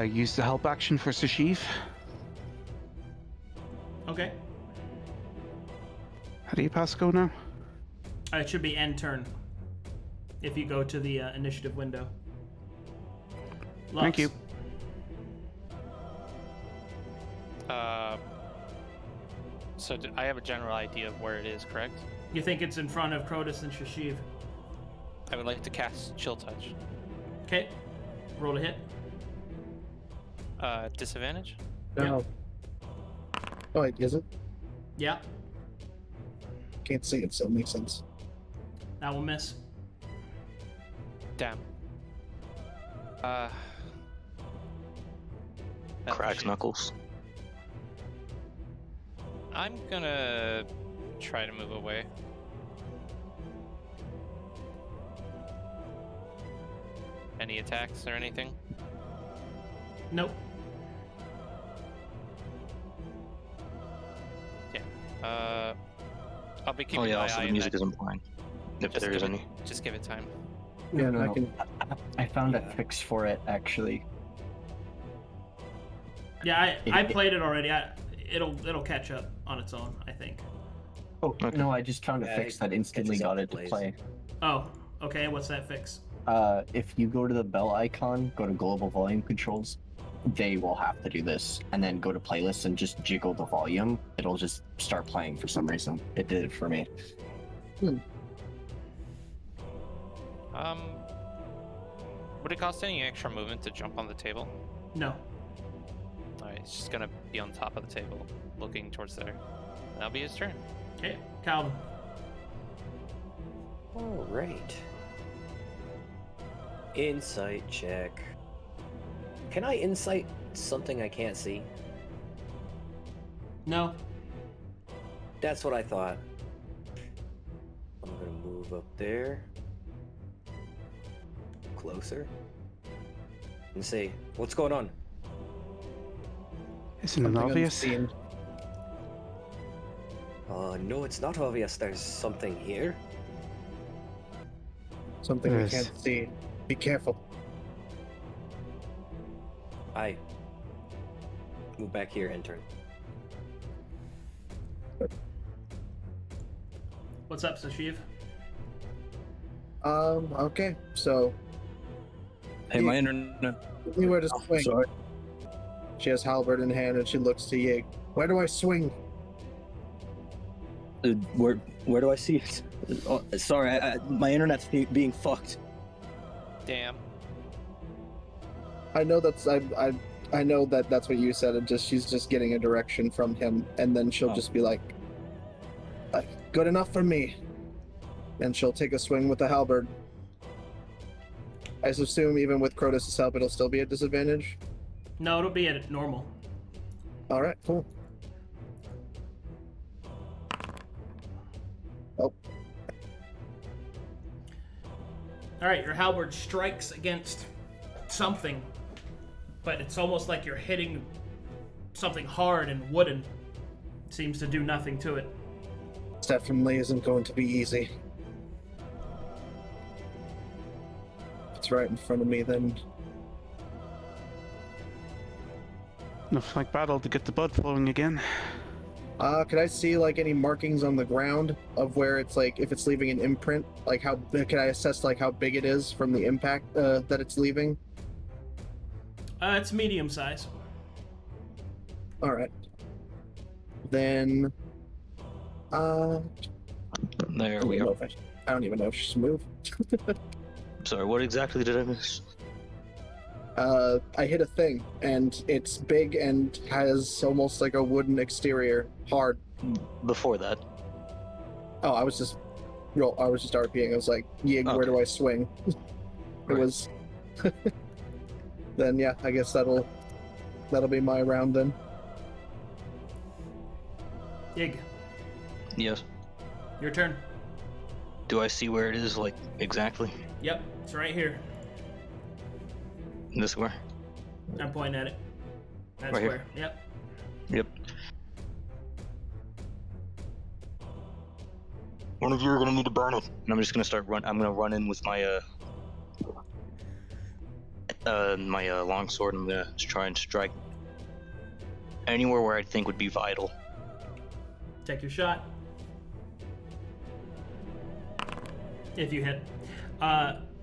use the help action for Sashiv. Okay. How do you pass go now? It should be end turn. If you go to the initiative window. Lux. Thank you. So I have a general idea of where it is, correct? You think it's in front of Chrotus and Sashiv. I would like to cast Chill Touch. Okay. Roll to hit. Disadvantage? No. Oh, wait, is it? Yeah, Can't see it, so it makes sense. that will miss. Damn. That Cracks shit. knuckles. I'm gonna try to move away. Any attacks or anything? Nope. Yeah. I'll be keeping Oh yeah, my also eye the on music that. isn't playing. If Just there is give it- any. Just give it time. Yeah, No, I no. can. I found a Yeah. fix for it, actually. Yeah, I played it already. It'll catch up on its own, I think. Oh, Okay. no, I just found a Yeah, fix it that instantly catches up got it to plays. play. Oh, okay. What's that fix? If you go to the bell icon, go to global volume controls, they will have to do this, and then go to playlists and just jiggle the volume. It'll just start playing for some reason. It did it for me. Would it cost any extra movement to jump on the table? No. Alright, it's just gonna be on top of the table, looking towards there. That'll be his turn. Okay, Calvin. All right. Insight check. Can I insight something I can't see? No. That's what I thought. I'm gonna move up there. Closer. And say, what's going on? Isn't it Something obvious? unseen. No, it's not obvious there's something here. Something we Yes. can't see. Be careful. I move back here and turn. What's up, Sashiv? Okay, so Hey, my internet. anywhere to swing. Sorry. She has halberd in hand and she looks to Yig. Where do I swing? Where do I see it? Oh, sorry, my internet's being fucked. Damn. I know I know that's what you said. And she's just getting a direction from him, and then she'll Oh. just be like, "Good enough for me," and she'll take a swing with the halberd. I assume even with Chrotus' help, it'll still be a disadvantage. No, it'll be at normal. All right, cool. Oh, All right, your halberd strikes against something, but it's almost like you're hitting something hard and wooden. Seems to do nothing to it. this definitely isn't going to be easy. If it's right in front of me, then Enough like battle to get the blood flowing again. could I see like any markings on the ground of where it's like if it's leaving an imprint? Like how can I assess like how big it is from the impact that it's leaving? It's medium size. All right. Then, There we are. I don't even know if she's moved. Sorry, what exactly did I miss? I hit a thing, and it's big and has almost like a wooden exterior, hard. Before that. Oh, I was just RPing. I was like, Yig, where Okay. do I swing? It Right. was. Then yeah, I guess that'll be my round then. Yig, Yes. your turn. Do I see where it is, like, exactly? Yep, it's right here. This where? I'm pointing at it. That's Right here. where. Yep. Yep. One of you are gonna need to burn it. And I'm just gonna I'm gonna run in with my longsword. I'm gonna just try and strike anywhere where I think would be vital. Take your shot. If you hit.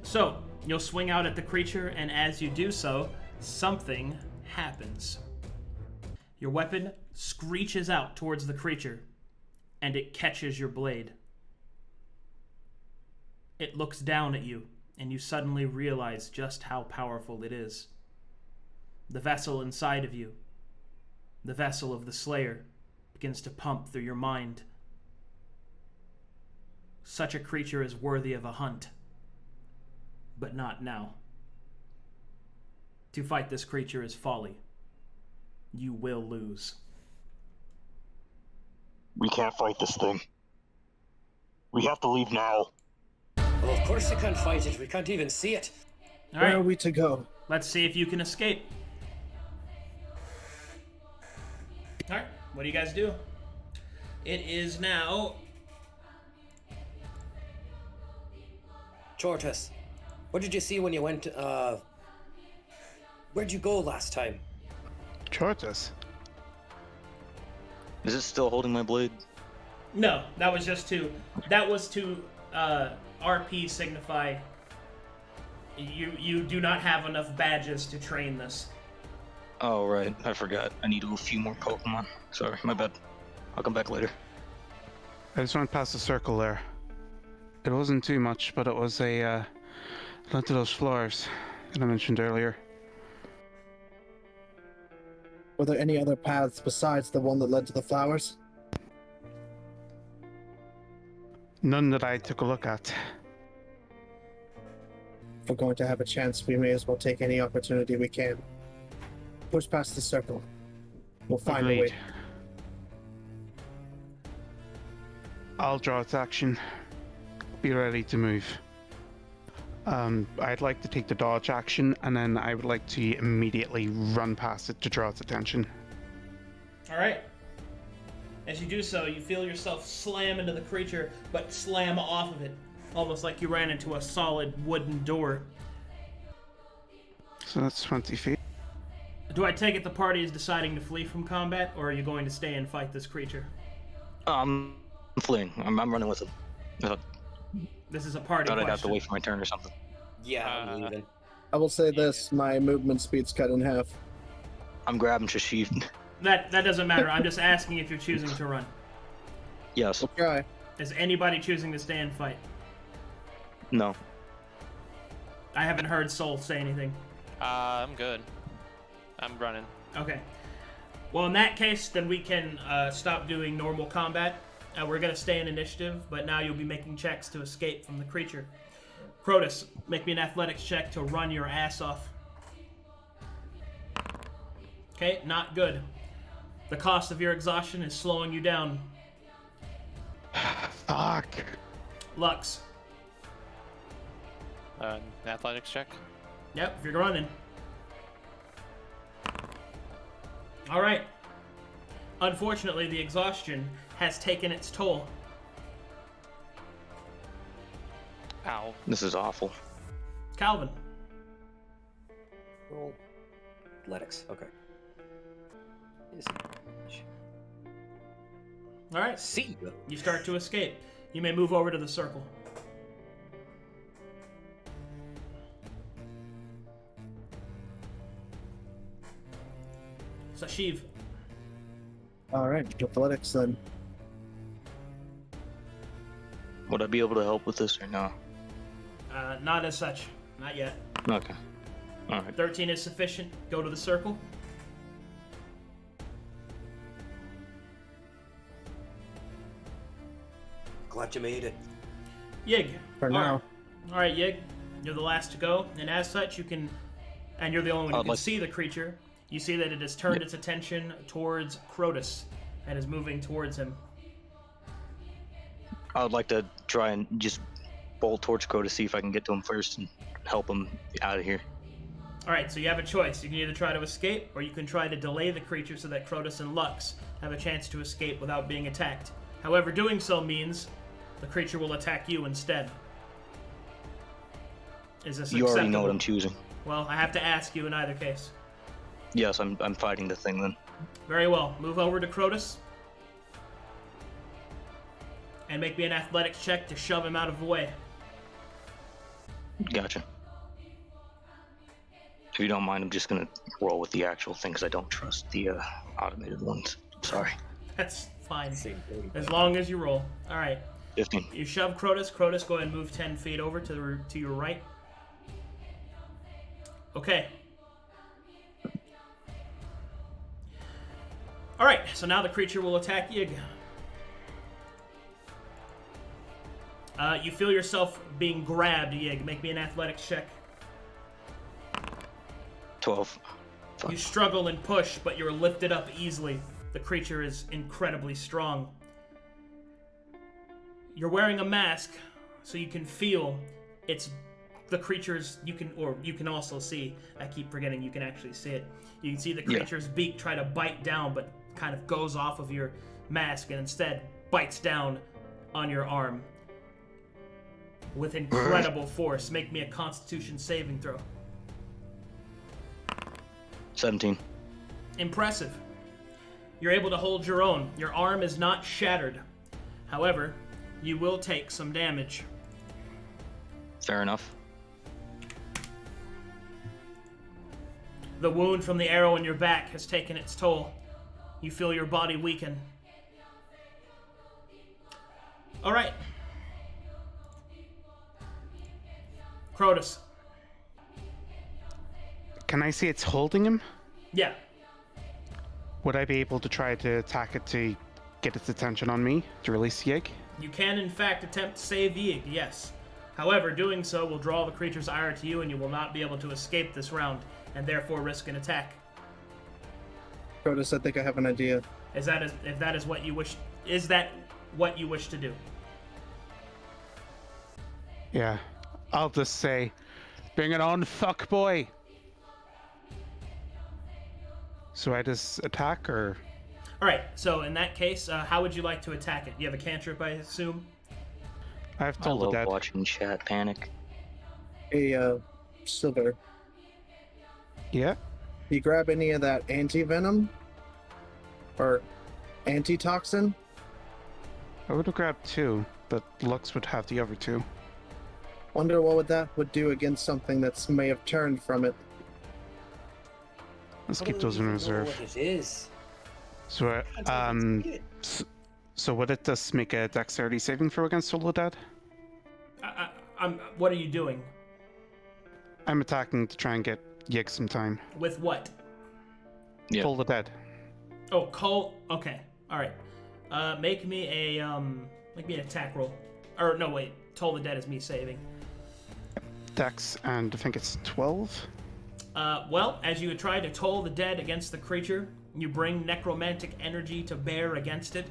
So, you'll swing out at the creature, and as you do so, something happens. Your weapon screeches out towards the creature, and it catches your blade. It looks down at you and you suddenly realize just how powerful it is. The vessel inside of you, the vessel of the Slayer, begins to pump through your mind. Such a creature is worthy of a hunt, but not now. To fight this creature is folly. You will lose. We can't fight this thing. We have to leave now. Well, of course you can't fight it. We can't even see it. All Where are right, we to go? let's see if you can escape. All right, what do you guys do? It is now... Chrotus, what did you see when you went, where'd you go last time? Chrotus. Is it still holding my blade? No, that was to RP signify you do not have enough badges to train this. Oh, right. I forgot. I need a few more Pokemon. Sorry, my bad. I'll come back later. I just went past the circle there. It wasn't too much, but it was led to those floors that I mentioned earlier. Were there any other paths besides the one that led to the flowers? None that I took a look at. If we're going to have a chance, we may as well take any opportunity we can. Push past the circle. We'll find a Agreed. way. I'll draw its action. Be ready to move. I'd like to take the dodge action, and then I would like to immediately run past it to draw its attention. All right. As you do so, you feel yourself slam into the creature, but slam off of it, almost like you ran into a solid wooden door. So that's 20 feet. Do I take it the party is deciding to flee from combat, or are you going to stay and fight this creature? I'm fleeing. I'm running with him. I This is a party thought I'd question. have to wait for my turn or something. Yeah, I'm leaving. I will say this, my movement speed's cut in half. I'm grabbing Sashiv. That doesn't matter. I'm just asking if you're choosing to run. Yes. We'll try. Is anybody choosing to stay and fight? No. I haven't heard Soul say anything. I'm good. I'm running. Okay. Well, in that case, then we can stop doing normal combat. We're going to stay in initiative, but now you'll be making checks to escape from the creature. Chrotus, make me an athletics check to run your ass off. Okay, not good. The cost of your exhaustion is slowing you down. Fuck. Lux. Athletics check. Yep, if you're running. All right. Unfortunately, the exhaustion has taken its toll. Ow. This is awful. Calvin. Roll. Athletics, okay. All right. See ya. You start to escape. You may move over to the circle. Sashiv. Alright, athletics then. Would I be able to help with this or no? Not as such. Not yet. Okay. Alright. 13 is sufficient. Go to the circle. Glad you made it. Yig. For now. Alright, Yig. You're the last to go, and as such, you can... And you're the only one who I'd can like- see the creature. You see that it has turned its attention towards Chrotus and is moving towards him. I would like to try and just bolt towards Crow to see if I can get to him first and help him out of here. Alright, so you have a choice. You can either try to escape, or you can try to delay the creature so that Chrotus and Lux have a chance to escape without being attacked. However, doing so means the creature will attack you instead. Is this You already know what acceptable? I'm choosing. Well, I have to ask you in either case. Yes, I'm fighting the thing then. Very well. Move over to Chrotus. And make me an athletics check to shove him out of the way. Gotcha. If you don't mind, I'm just gonna roll with the actual thing because I don't trust the automated ones. Sorry. That's fine. Same thing. As long as you roll. Alright. 15. You shove Chrotus. Chrotus, go ahead and move 10 feet over to your right. Okay. Alright, so now the creature will attack Yig. You feel yourself being grabbed, Yig. Make me an athletics check. 12. Fuck. You struggle and push, but you're lifted up easily. The creature is incredibly strong. You're wearing a mask, so you can feel it's the creature's. You can also see. I keep forgetting you can actually see it. You can see the creature's beak try to bite down, but kind of goes off of your mask and instead bites down on your arm with incredible force. Make me a Constitution saving throw. 17. Impressive. You're able to hold your own. Your arm is not shattered. However, you will take some damage. Fair enough. The wound from the arrow in your back has taken its toll. You feel your body weaken. All right. Chrotus. Can I see it's holding him? Yeah. Would I be able to try to attack it to get its attention on me, to release Yig? You can, in fact, attempt to save Yig, yes. However, doing so will draw the creature's ire to you, and you will not be able to escape this round, and therefore risk an attack. Chrotus, I think I have an idea. Is that what you wish to do? Yeah. I'll just say, bring it on, fuck boy! So I just attack, or? Alright, so in that case, how would you like to attack it? You have a cantrip, I assume? I have I told the love dead. watching chat panic. Hey, Silver, Yeah? you grab any of that anti-venom? Or antitoxin? I would have grabbed 2, but Lux would have the other 2. Wonder what that would do against something that may have turned from it. Let's I keep don't those in even know reserve. what it is. So, so would it just make a dexterity saving throw against Solo Dead? What are you doing? I'm attacking to try and get Yig some time. With what? Yeah. Toll the Dead. Oh, Cole. Okay. All right. Make me an attack roll. Or no, wait. Toll the Dead is me saving. Dex, and I think it's 12. Well, as you try to toll the dead against the creature, you bring necromantic energy to bear against it.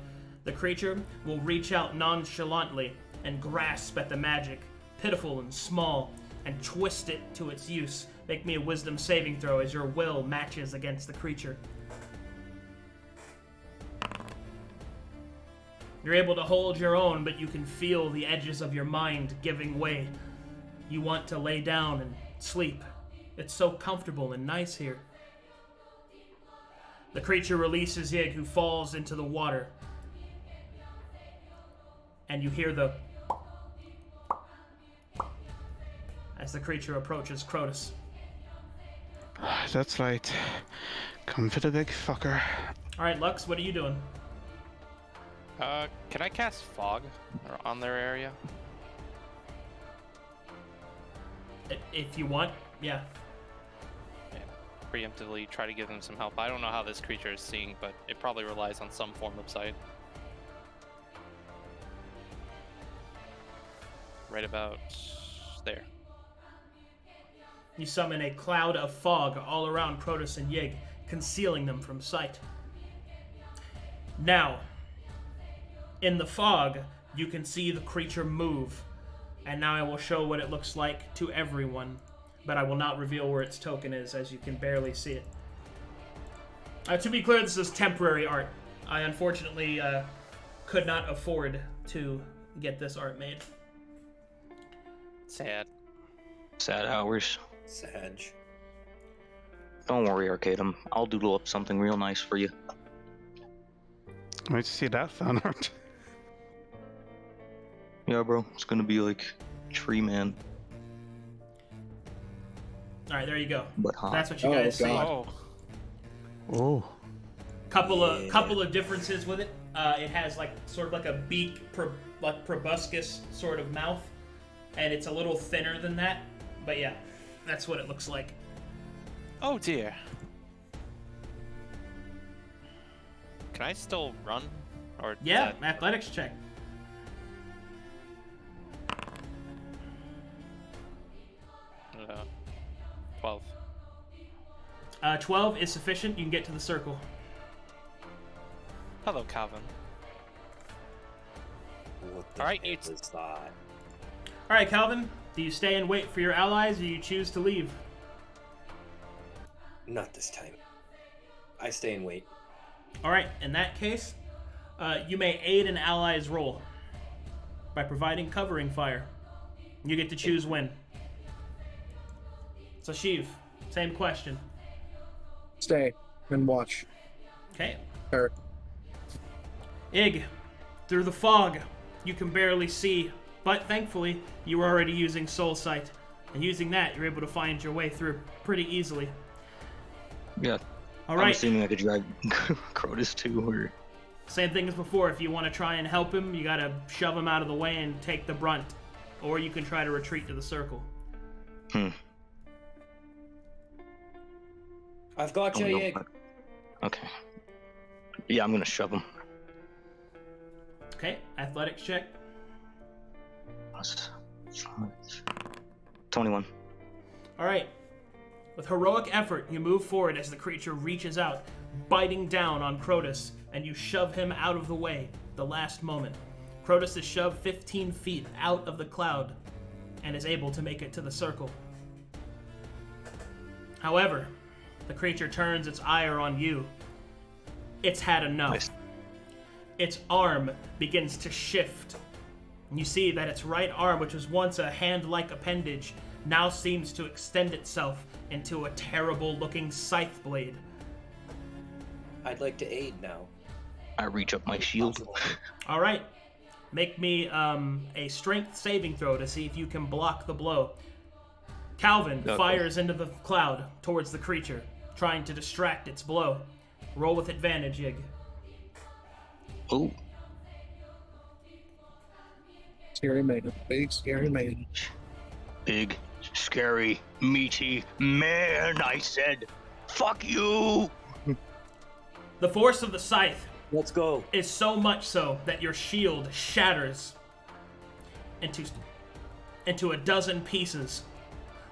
The creature will reach out nonchalantly and grasp at the magic, pitiful and small, and twist it to its use. Make me a wisdom saving throw as your will matches against the creature. You're able to hold your own, but you can feel the edges of your mind giving way. You want to lay down and sleep. It's so comfortable and nice here. The creature releases Yig, who falls into the water. And you hear the... as the creature approaches Chrotus. That's right. Come for the big fucker. Alright, Lux, what are you doing? Can I cast fog on their area? If you want, yeah. Preemptively try to give them some help. I don't know how this creature is seeing, but it probably relies on some form of sight. Right about there. You summon a cloud of fog all around Chrotus and Yig, concealing them from sight. Now, in the fog, you can see the creature move, and now I will show what it looks like to everyone, but I will not reveal where its token is, as you can barely see it. To be clear, this is temporary art. I unfortunately could not afford to get this art made. Sad. Sad hours. Sag. Don't worry, Arcadum. I'll doodle up something real nice for you. Wait to see that fan art. Yeah, bro. It's gonna be like Tree Man, Alright, there you go. but hot. That's what you Oh, guys see. God. Oh. Couple of differences with it. It has like sort of like a beak, like proboscis sort of mouth, and it's a little thinner than that. But yeah, that's what it looks like. Oh dear. Can I still run? Or is Yeah, that- athletics check. Uh, 12. 12 is sufficient. You can get to the circle. Hello, Calvin. What the All right, hell you- is that? All right, Calvin. Do you stay and wait for your allies, or do you choose to leave? Not this time. I stay and wait. All right. In that case, you may aid an ally's roll by providing covering fire. You get to choose when. Sashiv, same question. Stay and watch. Okay. Or Ig, through the fog, you can barely see, but thankfully, you were already using Soul Sight. And using that, you're able to find your way through pretty easily. Yeah. All I'm right. assuming I could drag Chrotus too, or Same thing as before. If you want to try and help him, you gotta shove him out of the way and take the brunt. Or you can try to retreat to the circle. I've got you, no, Yig. okay. Yeah, I'm gonna shove him. Okay, athletics check. Plus 5. 21. All right. With heroic effort, you move forward as the creature reaches out, biting down on Chrotus, and you shove him out of the way the last moment. Chrotus is shoved 15 feet out of the cloud and is able to make it to the circle. However, the creature turns its ire on you. It's had enough. Nice. Its arm begins to shift. And you see that its right arm, which was once a hand-like appendage, now seems to extend itself into a terrible-looking scythe blade. I'd like to aid now. I reach up my shield. All right. Make me a strength saving throw to see if you can block the blow. Calvin Okay. fires into the cloud towards the creature, trying to distract its blow. Roll with advantage, Yig. Oh, scary maiden. Big scary maiden. big, scary, meaty man, I said. Fuck you! The force of the scythe Let's go. is so much so that your shield shatters into a dozen pieces,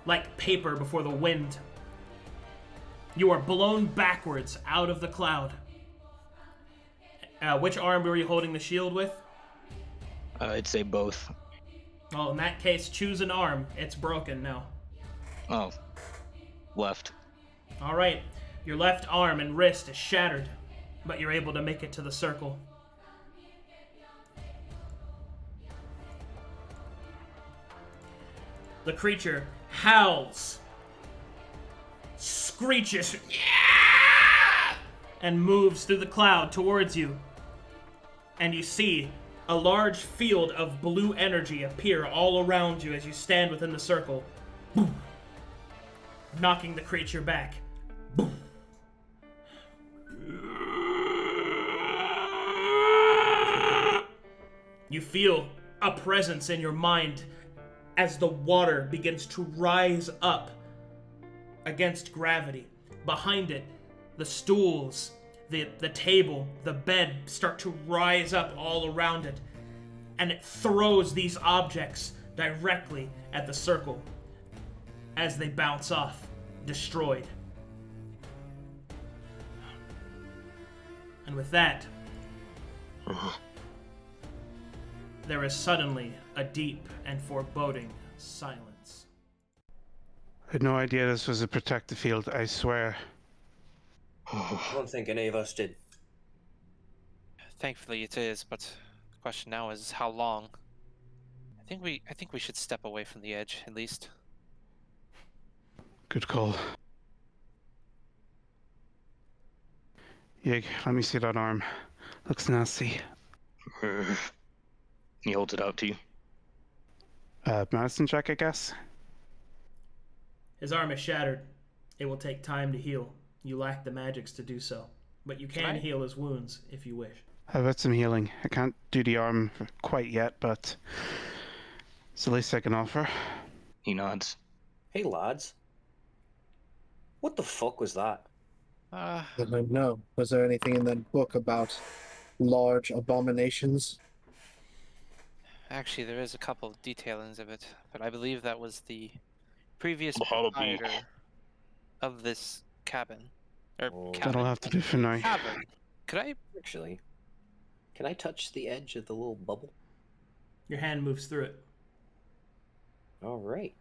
like paper before the wind. You are blown backwards out of the cloud. Which arm were you holding the shield with? I'd say both. Well, in that case, choose an arm. It's broken now. Oh, left. All right, your left arm and wrist is shattered, but you're able to make it to the circle. The creature howls, screeches, "Yeah!" and moves through the cloud towards you. And you see a large field of blue energy appear all around you as you stand within the circle, boom, knocking the creature back. Boom. You feel a presence in your mind as the water begins to rise up against gravity. Behind it, the stools, the table, the bed start to rise up all around it, and it throws these objects directly at the circle as they bounce off, destroyed. And with that, there is suddenly a deep and foreboding silence. I had no idea this was a protected field, I swear. I don't think any of us did. Thankfully it is, but the question now is how long? I think we should step away from the edge, at least. Good call. Yig, let me see that arm. Looks nasty. He holds it out to you. Medicine check, I guess? His arm is shattered. It will take time to heal. You lack the magics to do so, but you can Can I- heal his wounds if you wish. I've got some healing. I can't do the arm quite yet, but it's the least I can offer. He nods. Hey, lads. What the fuck was that? I don't know. Was there anything in that book about large abominations? Actually, there is a couple of detailings of it, but I believe that was the previous Wallaby. proprietor of this cabin. Or Oh. cabin. That'll have to do for now. Cavern. Could I? Actually, can I touch the edge of the little bubble? Your hand moves through it. All right.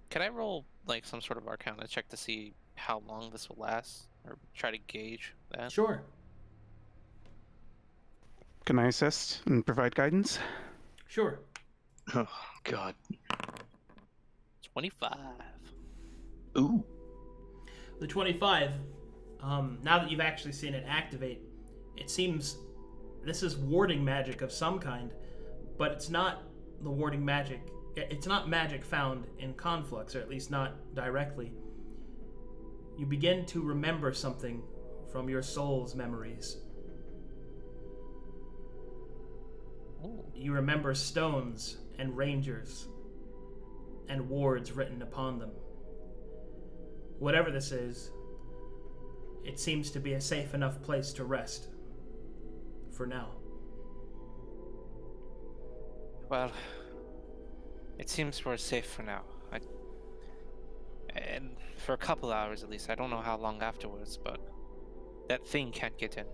Can I roll like some sort of Arcana check to see how long this will last, or try to gauge that? Sure. Can I assist and provide guidance? Sure. Oh, God. 25. Ooh. The 25, now that you've actually seen it activate, it seems this is warding magic of some kind, but it's not the warding magic. It's not magic found in Conflux, or at least not directly. You begin to remember something from your soul's memories. Ooh. You remember stones and rangers and wards written upon them. Whatever this is, it seems to be a safe enough place to rest. For now. Well, it seems we're safe for now. And for a couple hours at least. I don't know how long afterwards, but that thing can't get in.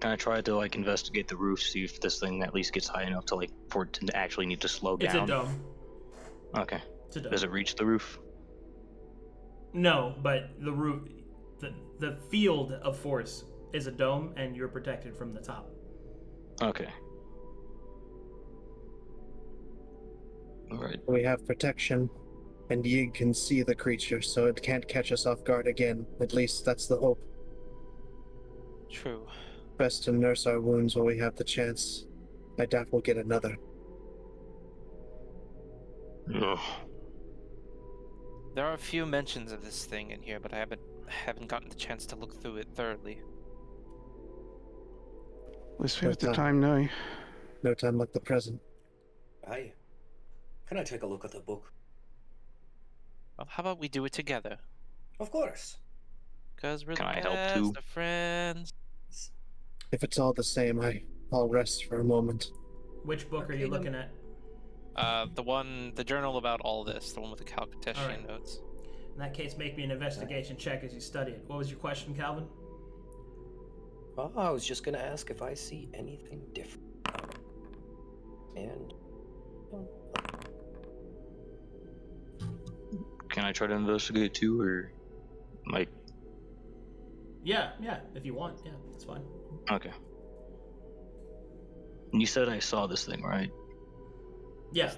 Can I try to like investigate the roof, see if this thing at least gets high enough to like for it to actually need to slow It's down? a dome. Okay. It's a dome. Does it reach the roof? No, but the roof, the field of force is a dome, and you're protected from the top. Okay. Alright. We have protection, and Yig can see the creature, so it can't catch us off guard again. At least that's the hope. True. Best to nurse our wounds while we have the chance. I doubt we'll get another. Ugh. There are a few mentions of this thing in here, but I haven't gotten the chance to look through it thoroughly. At least we have the time now. No time like the present. Aye. Can I take a look at the book? Well, how about we do it together? Of course. Because we're Can the I help best too? of friends. If it's all the same, I'll rest for a moment. Which book are you Arcadum. looking at? The journal about all this, the one with the Calcuteshian Alright. notes. In that case, make me an investigation check as you study it. What was your question, Calvin? Oh, I was just gonna ask if I see anything different. And Can I try to investigate too, or like? Yeah, if you want. Yeah, that's fine. Okay. You said I saw this thing, right? Yeah.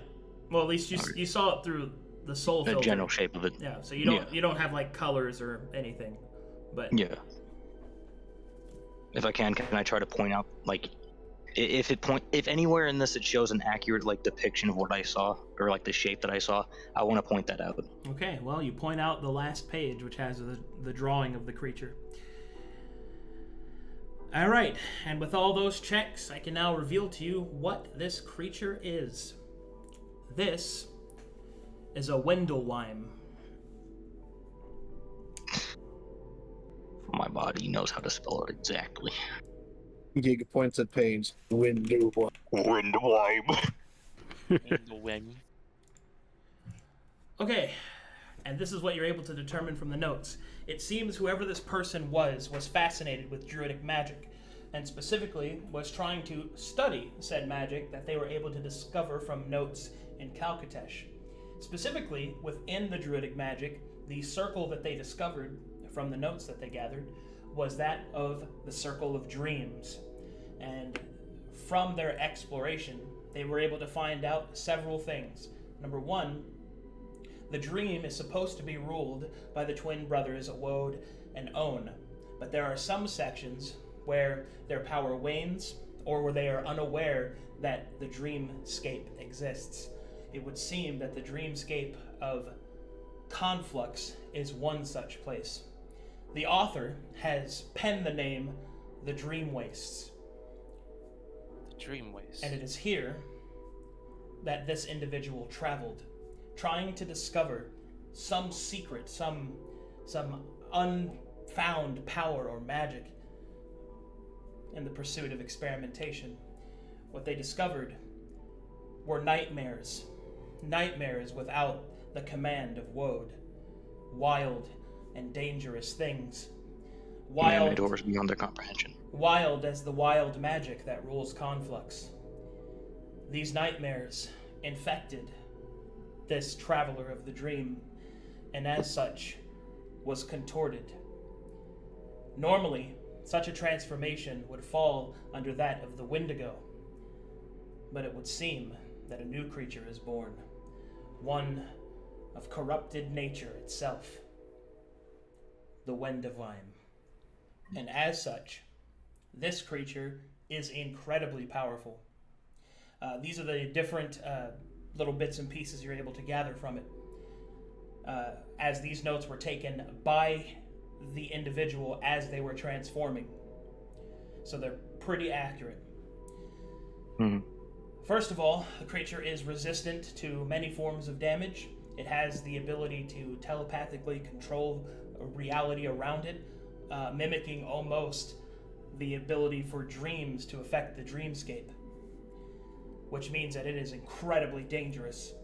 Well, at least Alright. you saw it through the soul The filter. general shape of it. Yeah, so Yeah. you don't have like colors or anything, but Yeah. If I can I try to point out like if anywhere in this it shows an accurate like depiction of what I saw or like the shape that I saw, I want to point that out. Okay, well, you point out the last page, which has the drawing of the creature. All right, and with all those checks, I can now reveal to you what this creature is. This is a Wendelweim. My body knows how to spell it exactly. Yig points at page. Window. Windwipe. Okay, and this is what you're able to determine from the notes. It seems whoever this person was fascinated with druidic magic, and specifically was trying to study said magic that they were able to discover from notes in Calcutesh. Specifically, within the druidic magic, the circle that they discovered from the notes that they gathered was that of the Circle of Dreams. And from their exploration, they were able to find out several things. Number one, the dream is supposed to be ruled by the twin brothers Woad and Own, but there are some sections where their power wanes or where they are unaware that the dreamscape exists. It would seem that the dreamscape of Conflux is one such place. The author has penned the name The Dream Wastes, The Dream Waste. and it is here that this individual traveled, trying to discover some secret, some unfound power or magic in the pursuit of experimentation. What they discovered were nightmares without the command of Woad, wild and dangerous things. Wild doors beyond their comprehension. Wild as the wild magic that rules Conflux. These nightmares infected this traveler of the dream, and as such, was contorted. Normally, such a transformation would fall under that of the Wendigo, but it would seem that a new creature is born, one of corrupted nature itself, the Wendivine. And as such, this creature is incredibly powerful. These are the different little bits and pieces you're able to gather from it, as these notes were taken by the individual as they were transforming. So they're pretty accurate. Mm-hmm. First of all, the creature is resistant to many forms of damage. It has the ability to telepathically control reality around it, mimicking almost the ability for dreams to affect the dreamscape, which means that it is incredibly dangerous.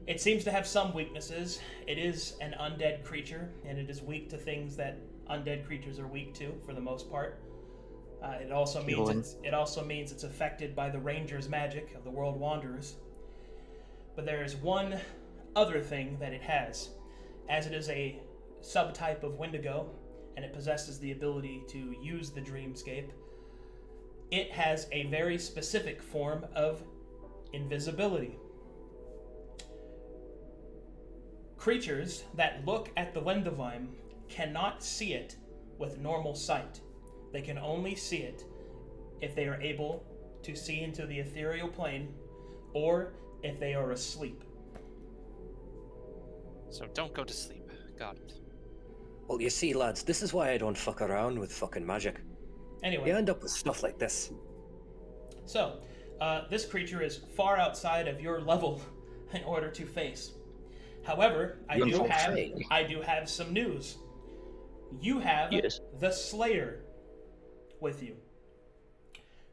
It seems to have some weaknesses. It is an undead creature, and it is weak to things that undead creatures are weak to, for the most part. It also means it's affected by the Ranger's magic of the World Wanderers. But there is one other thing that it has. As it is a subtype of Wendigo, and it possesses the ability to use the dreamscape, it has a very specific form of invisibility. Creatures that look at the Wendivine cannot see it with normal sight. They can only see it if they are able to see into the ethereal plane, or if they are asleep. So don't go to sleep. Got it. Well, you see, lads, this is why I don't fuck around with fucking magic. Anyway. You end up with stuff like this. So, this creature is far outside of your level in order to face. However, I do have some news. You have the Slayer with you,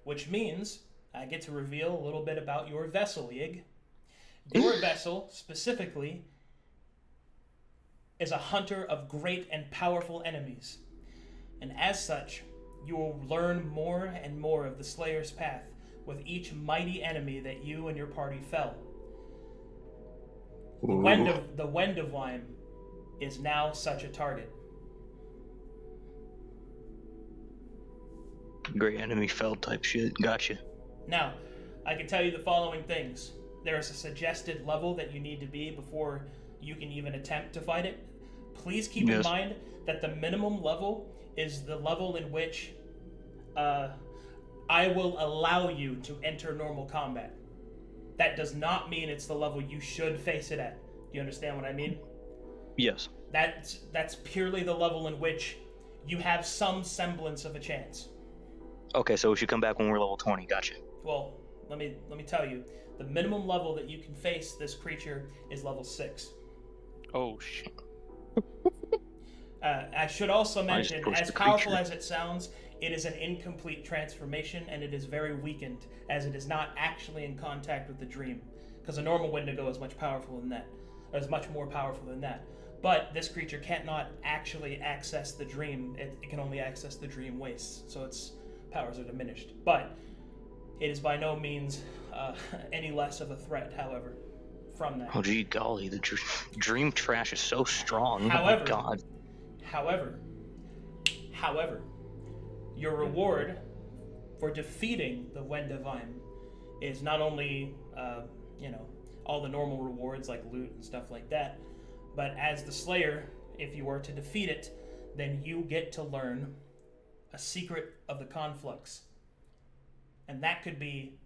which means I get to reveal a little bit about your vessel, Yig. Your vessel, specifically, is a hunter of great and powerful enemies, and as such, you will learn more and more of the Slayer's path with each mighty enemy that you and your party fell. The Wendivine is now such a target. Great enemy fell type shit. Gotcha. Now, I can tell you the following things. There is a suggested level that you need to be before you can even attempt to fight it. Please keep in mind that the minimum level is the level in which I will allow you to enter normal combat. That does not mean it's the level you should face it at. Do you understand what I mean? Yes. That's purely the level in which you have some semblance of a chance. Okay, so we should come back when we're level 20. Gotcha. Well, let me tell you, the minimum level that you can face this creature is level 6. Oh shit. I should also mention, as powerful as it sounds, it is an incomplete transformation, and it is very weakened, as it is not actually in contact with the dream. Because a normal Wendigo is much powerful than that. Or is much more powerful than that. But this creature cannot actually access the dream. It can only access the dream wastes, so its powers are diminished. But it is by no means any less of a threat, however, from that. Oh, gee golly, the dream trash is so strong. Oh, my God. However, your reward for defeating the Wendivine is not only, all the normal rewards like loot and stuff like that, but as the Slayer, if you were to defeat it, then you get to learn a secret of the Conflux. And that could be,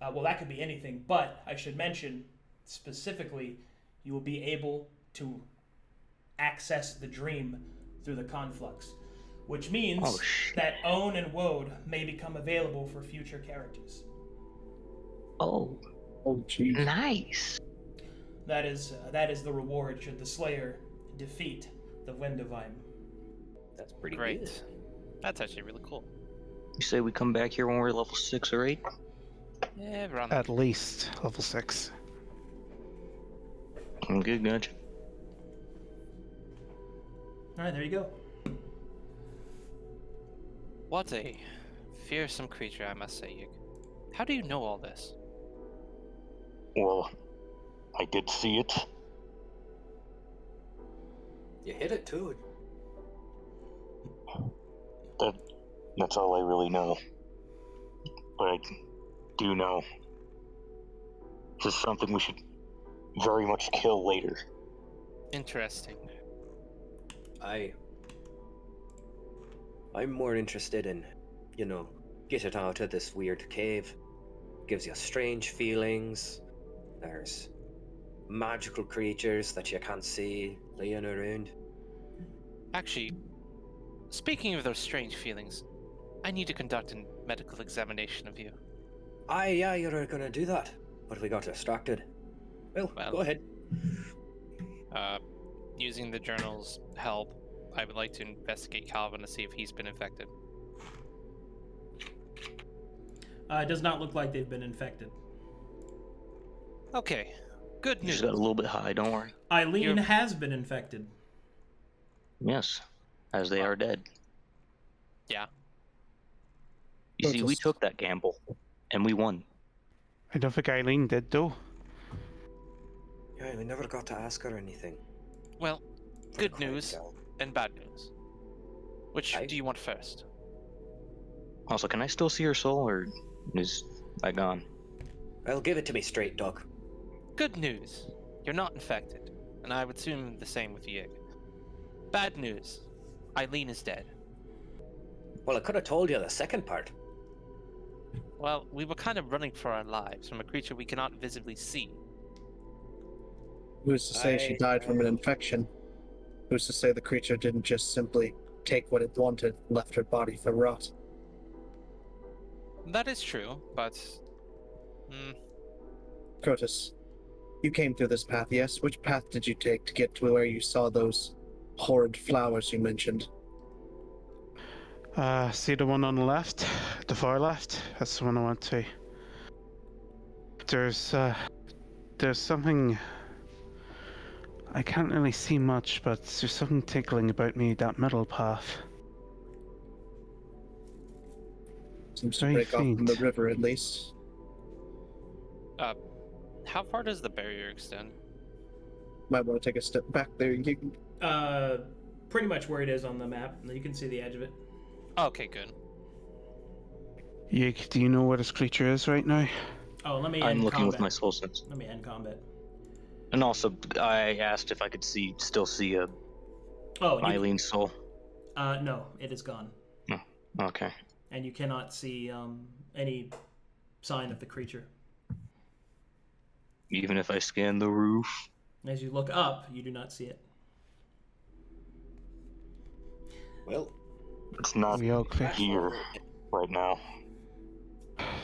that could be anything, but I should mention, specifically, you will be able to access the dream through the Conflux, which means that Own and Woad may become available for future characters. Oh. Oh, jeez. Nice. That is the reward should the Slayer defeat the Wind Divine. That's pretty Great. good. That's actually really cool. You say we come back here when we're level 6 or 8? Yeah, around At least level 6. I'm good, Gudge. All right, there you go. What a fearsome creature, I must say, Yig. How do you know all this? Well, I did see it. You hit it too. That's all I really know. But I do know this is something we should very much kill later. Interesting. I'm more interested in, get it out of this weird cave. Gives you strange feelings. There's magical creatures that you can't see laying around. Actually, speaking of those strange feelings, I need to conduct a medical examination of you. Aye, yeah, you're gonna do that. But we got distracted. Well, Well. go ahead. Using the journal's help, I would like to investigate Calvin to see if he's been infected. It does not look like they've been infected. Okay, good You news. just got a little bit high, don't worry. Eileen You're- has been infected. Yes, as they are dead. Yeah. You see, we Chrotus. took that gamble, and we won. I don't think Eileen did, though. Yeah, we never got to ask her anything. Well, For good crying news out loud. and bad news. Which Aye. do you want first? Also, can I still see her soul, or is I gone? Well, give it to me straight, Doc. Good news. You're not infected, and I would assume the same with Yig. Bad news. Eileen is dead. Well, I could have told you the second part. Well, we were kind of running for our lives from a creature we cannot visibly see. Who's to say she died from an infection? Who's to say the creature didn't just simply take what it wanted and left her body for rot? That is true, but... Chrotus, you came through this path, yes? Which path did you take to get to where you saw those horrid flowers you mentioned? See the one on the left? The far left? That's the one I want to. There's something... I can't really see much, but there's something tickling about me, that middle path. Seems to Very break off from the faint. river, at least. How far does the barrier extend? Might want to take a step back there. You... Pretty much where it is on the map. You can see the edge of it. Okay, good. Yig, do you know where this creature is right now? Oh, let me I'm end looking combat. with my soul sense. Let me end combat. And also, I asked if I could still see Oh, Eileen's soul. no, it is gone. Okay. And you cannot see any sign of the creature. Even if I scan the roof. As you look up, you do not see it. Well, It's not We all clear? here right now.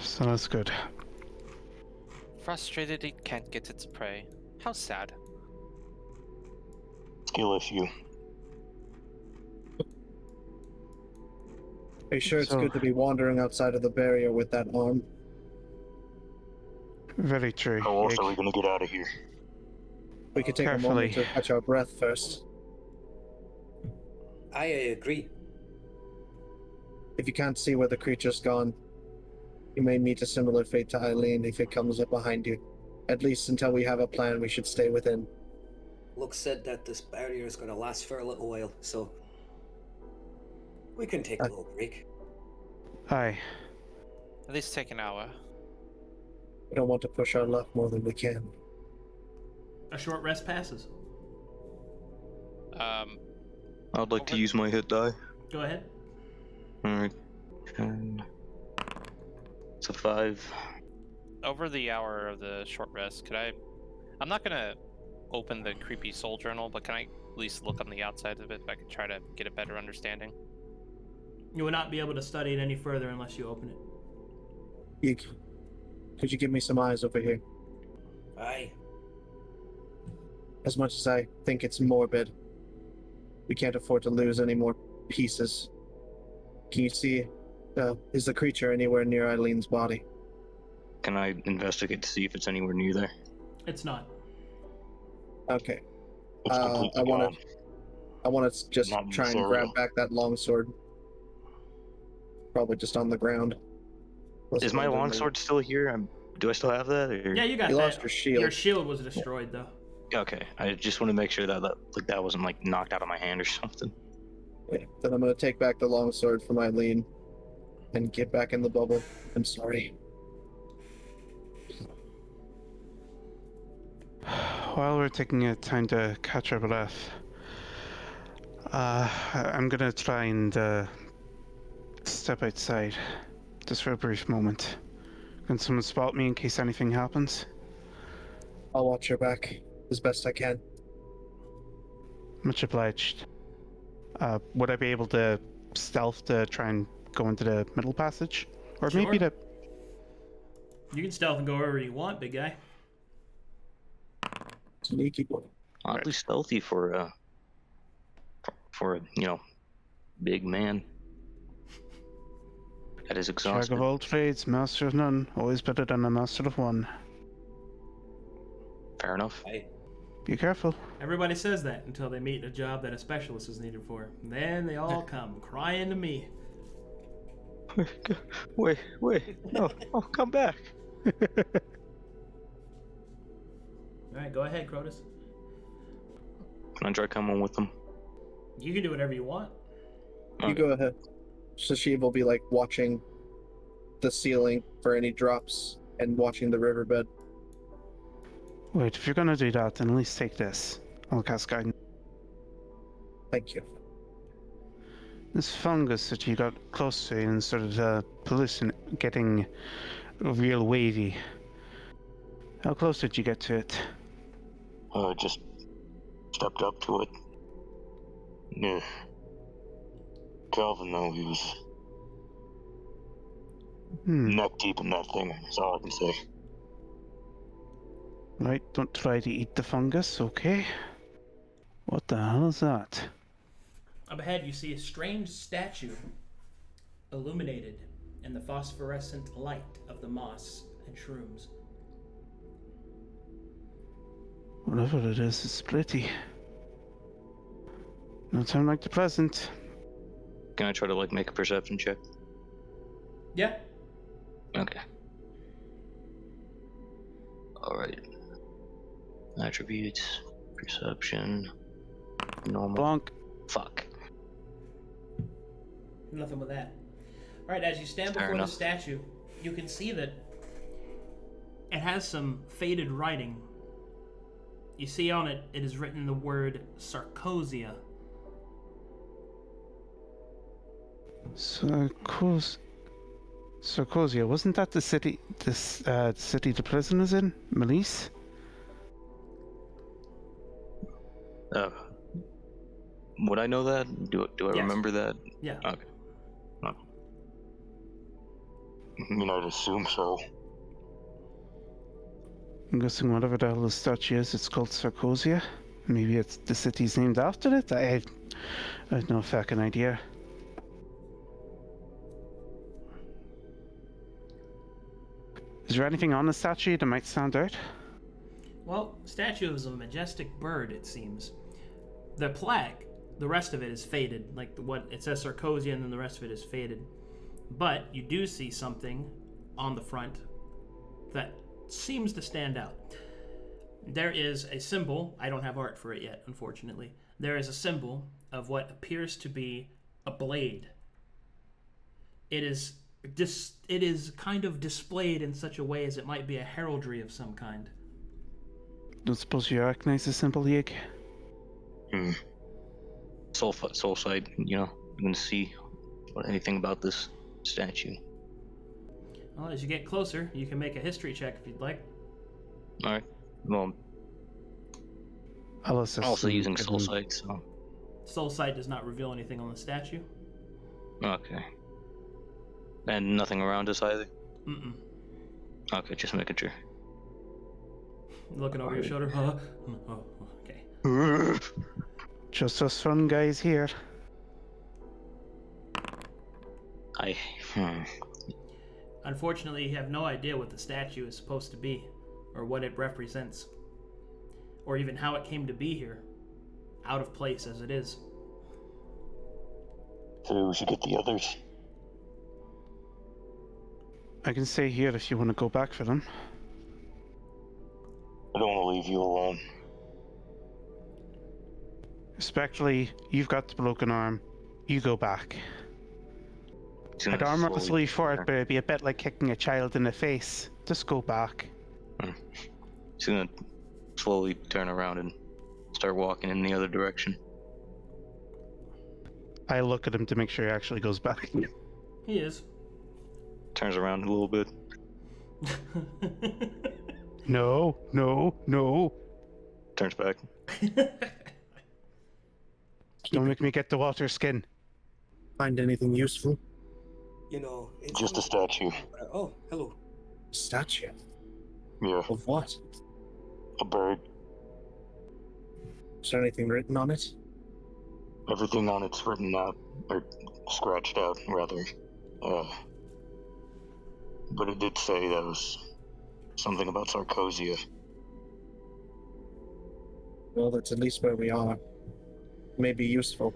So that's good. Frustrated it can't get its prey. How sad. Skill issue. Are you sure it's So- good to be wandering outside of the barrier with that arm? Very true. How else Yig. are we gonna get out of here? We could take a Carefully. moment to catch our breath first. I agree. If you can't see where the creature's gone, you may meet a similar fate to Eileen if it comes up behind you. At least until we have a plan, we should stay within. Luke said that this barrier is going to last for a little while, so we can take a little break. Aye. At least take an hour. We don't want to push our luck more than we can. A short rest passes. I'd like to Okay. use my hit die. Go ahead. Alright. 10. It's a 5. Over the hour of the short rest, could I... I'm not gonna open the creepy soul journal, but can I at least look on the outside of it if I could try to get a better understanding? You will not be able to study it any further unless you open it. Could you give me some eyes over here? Aye. As much as I think it's morbid, we can't afford to lose any more pieces. Can you see, is the creature anywhere near Eileen's body? Can I investigate to see if it's anywhere near there? It's not. Okay. It's completely I want gone. to. I want to just Not in try this and area. grab back that longsword. Probably just on the ground. Is my longsword still here? Do I still have that? Or... Yeah, you got You that. lost your shield. Your shield was destroyed, though. Okay, I just want to make sure that that wasn't like knocked out of my hand or something. Yeah, then I'm going to take back the longsword from Eileen and get back in the bubble. I'm sorry. While we're taking a time to catch our breath, I'm gonna try and step outside, just for a brief moment. Can someone spot me in case anything happens? I'll watch your back as best I can. Much obliged. Would I be able to stealth to try and go into the middle passage? Or Sure. maybe the... You can stealth and go wherever you want, big guy. Sneaky boy. Oddly stealthy for a big man. That is Jack exhausted. of all trades, master of none. Always better than a master of one. Fair enough. Aye. Be careful. Everybody says that until they meet a job that a specialist is needed for. And then they all come crying to me. Wait, no, come back. Alright, go ahead, Chrotus. Can I try coming with them? You can do whatever you want. You go ahead. Sashiv will be like watching the ceiling for any drops and watching the riverbed. Wait, if you're gonna do that, then at least take this. I'll cast guidance. Thank you. This fungus that you got close to and started pollution getting real wavy. How close did you get to it? Just stepped up to it. Yeah. Calvin, though, he was neck deep in that thing. That's all I can say. Right, don't try to eat the fungus, okay? What the hell is that? Up ahead, you see a strange statue illuminated in the phosphorescent light of the moss and shrooms. Whatever it is, it's pretty. No time like the present. Can I try to make a perception check? Yeah. Okay. Alright. Attributes, perception, normal. Bonk. Fuck. Nothing with that. Alright, as you stand Fair before the enough. statue, you can see that it has some faded writing. You see on it, it is written the word Sarcosia. Sarcosia, wasn't that the city the prison is in? Malice? Would I know that? Do I Yes. remember that? Yeah. Okay. I mean, I'd assume so. I'm guessing whatever the hell the statue is, it's called Sarcosia. Maybe it's the city's named after it? I have no fucking idea. Is there anything on the statue that might stand out? Well, statue is a majestic bird, it seems. The plaque, the rest of it is faded. What it says Sarcosia, and then the rest of it is faded. But you do see something on the front that seems to stand out. There is a symbol. I don't have art for it yet, unfortunately. There is a symbol of what appears to be a blade. It is kind of displayed in such a way as it might be a heraldry of some kind. Don't suppose you recognize the symbol, Yig? Soul sight, you can see anything about this statue. Well, as you get closer, you can make a history check if you'd like. Alright. Well, I'll assess also them, using given- soul sight, so. Soul sight does not reveal anything on the statue. Okay. And nothing around us either? Mm-mm. Okay, just making sure. Looking over your shoulder. Oh, okay. Just us fun guys here. Unfortunately, you have no idea what the statue is supposed to be, or what it represents, or even how it came to be here, out of place as it is. So we should get the others. I can stay here if you want to go back for them. I don't want to leave you alone. Especially, you've got the broken arm. You go back. I'd armlessly for it, but it'd be a bit like kicking a child in the face. Just go back. He's gonna slowly turn around and start walking in the other direction. I look at him to make sure he actually goes back. He is. Turns around a little bit. No. Turns back. Don't make me get the water skin. Find anything useful? You know, it's Just a statue. Oh, hello. Statue? Yeah, Of what? a bird. Is there anything written on it? Everything on it's written out, or scratched out, rather. But it did say that was something about Sarcosia. Well, that's at least where we are. Maybe useful.